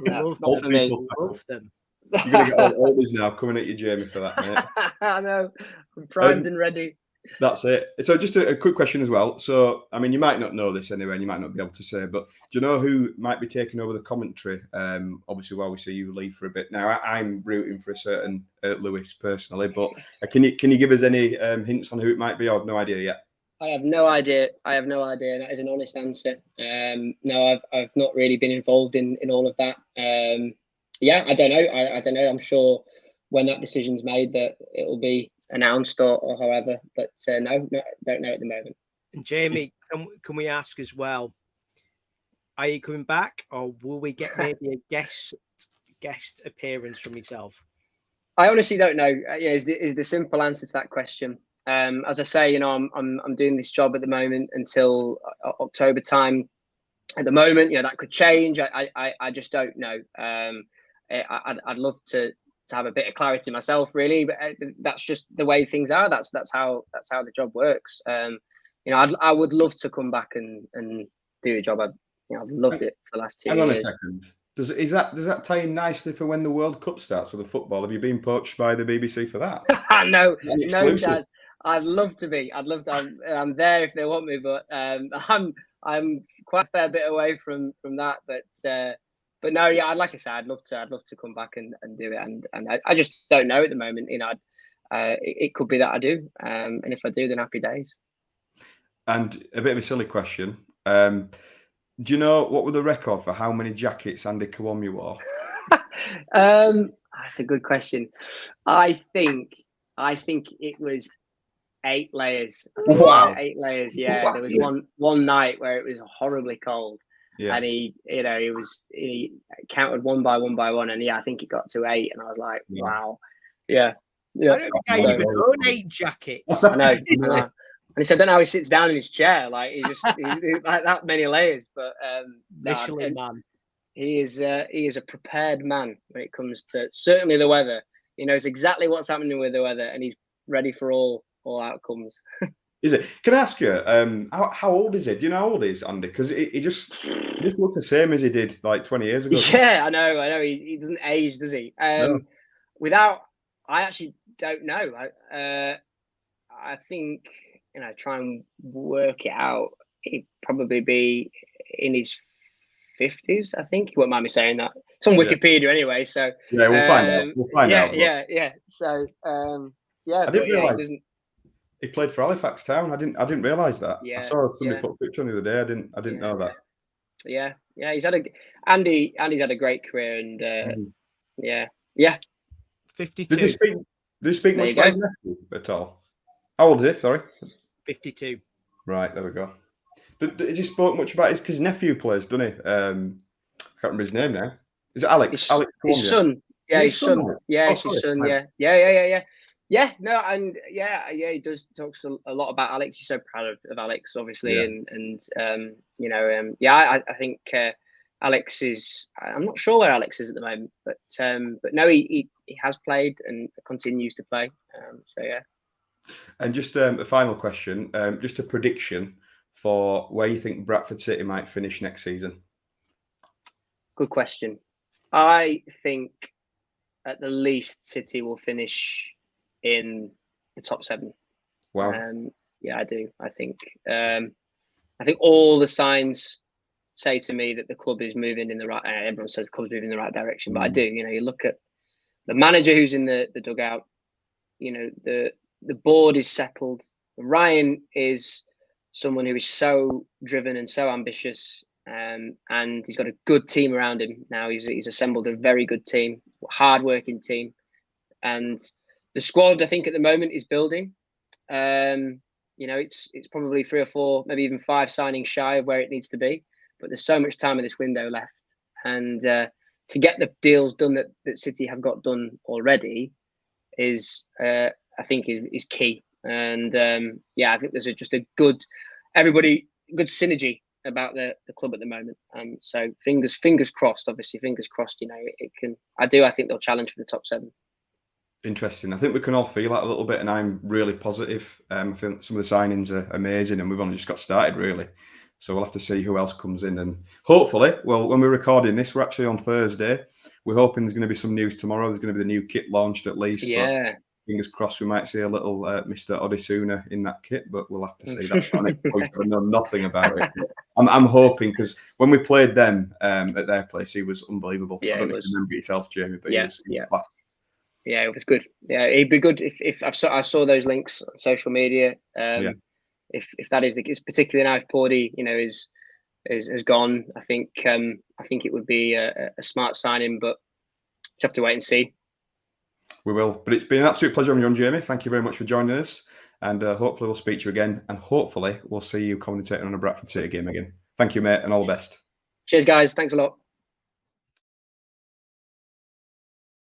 Love not for me. Love them. You're going to get all oldies now coming at you, Jamie, for that, mate. I know. I'm primed and ready. That's it. So just a quick question as well. So, I mean, you might not know this anyway, and you might not be able to say, but do you know who might be taking over the commentary? Obviously, while we see you leave for a bit. Now, I'm rooting for a certain Lewis personally, but can you give us any hints on who it might be? I have no idea yet. I have no idea. That is an honest answer. No, I've not really been involved in all of that. Yeah, I don't know. I don't know. I'm sure when that decision's made that it will be announced or however, but no, don't know at the moment. And Jamie, can we ask as well, are you coming back or will we get maybe a guest appearance from yourself? I honestly don't know. Is the simple answer to that question. As I say, I'm doing this job at the moment until October time. At the moment, that could change. I just don't know. I'd love to have a bit of clarity myself, really, but that's just the way things are. That's how the job works. I would love to come back and do the job. I've loved it for the last 2 years. Hang on a second. Does that tie in nicely for when the World Cup starts for the football? Have you been poached by the BBC for that? No, Dad. I'd love to be. I'd love to. I'm there if they want me, but I'm quite a fair bit away from that. But no, yeah, like I said, I'd love to come back and do it, and I just don't know at the moment. It could be that I do, and if I do, then happy days. And a bit of a silly question. Do you know what were the record for how many jackets Andy Kawomya wore? That's a good question. I think it was 8 layers. Wow. 8 layers. Yeah, wow. There was one night where it was horribly cold. Yeah. And he counted one by one, and I think it got to 8, and I was like, wow, yeah. I don't think I even own 8 jackets. I know. And he said, I don't know how he sits down in his chair, like he's like that many layers. But Michelin man, he is a prepared man when it comes to certainly the weather. He knows exactly what's happening with the weather, and he's ready for all outcomes. Is it? Can I ask you, how old is he? Do you know how old he is, Andy? Because he just looks the same as he did like 20 years ago. Yeah, I know. He doesn't age, does he? No. I actually don't know. I think, try and work it out. He'd probably be in his 50s, I think. He won't mind me saying that. It's on Wikipedia anyway, so. Yeah, we'll find out. We'll find out. Yeah. So, I didn't realise. He played for Halifax Town. I didn't realise that. Yeah, I saw somebody put a picture on the other day. I didn't know that. Yeah. He's had Andy's had a great career, and yeah. 52. Did he speak much about his nephew at all? How old is he? Sorry. 52. Right, there we go. Has he spoke much about his nephew plays, doesn't he? I can't remember his name now. Is it Alex? His son. Yeah, his son. Yeah, it's his son. Yeah. Yeah, no, and he does talks a lot about Alex. He's so proud of Alex, obviously, I think Alex is. I'm not sure where Alex is at the moment, but no, he has played and continues to play. So yeah. And just a final question, just a prediction for where you think Bradford City might finish next season. Good question. I think at the least City will finish in the top 7. Wow. Yeah, I do. I think all the signs say to me that the club is moving in the right. Everyone says the club's moving in the right direction, but I do. You look at the manager who's in the dugout. The board is settled. Ryan is someone who is so driven and so ambitious, and he's got a good team around him now. He's assembled a very good team, hard-working team, and the squad, I think, at the moment is building. You know, it's probably 3 or 4, maybe even 5 signings shy of where it needs to be. But there's so much time in this window left, and to get the deals done that City have got done already is, I think, is key. And I think there's just a good synergy about the club at the moment. And so fingers crossed. Obviously, fingers crossed. You know, it can. I think they'll challenge for the top 7. Interesting. I think we can all feel that a little bit, and I'm really positive. I think some of the signings are amazing, and we've only just got started, really. So we'll have to see who else comes in, and hopefully, well, when we're recording this, we're actually on Thursday. We're hoping there's going to be some news tomorrow. There's going to be the new kit launched at least. Yeah. But fingers crossed, we might see a little Mr. Odisuna in that kit, but we'll have to see. That's not I know nothing about it. I'm hoping, because when we played them at their place, he was unbelievable. Yeah, I don't know if you remember yourself, Jamie, but he was class. Yeah, it was good. Yeah, it'd be good if I saw those links on social media. If that is the case, particularly now if Pordy, you know, is gone, I think it would be a smart signing, but just have to wait and see. We will. But it's been an absolute pleasure having you on, Jamie. Thank you very much for joining us, and hopefully we'll speak to you again, and hopefully we'll see you commentating on a Bradford City game again. Thank you, mate, and all the best. Cheers, guys. Thanks a lot.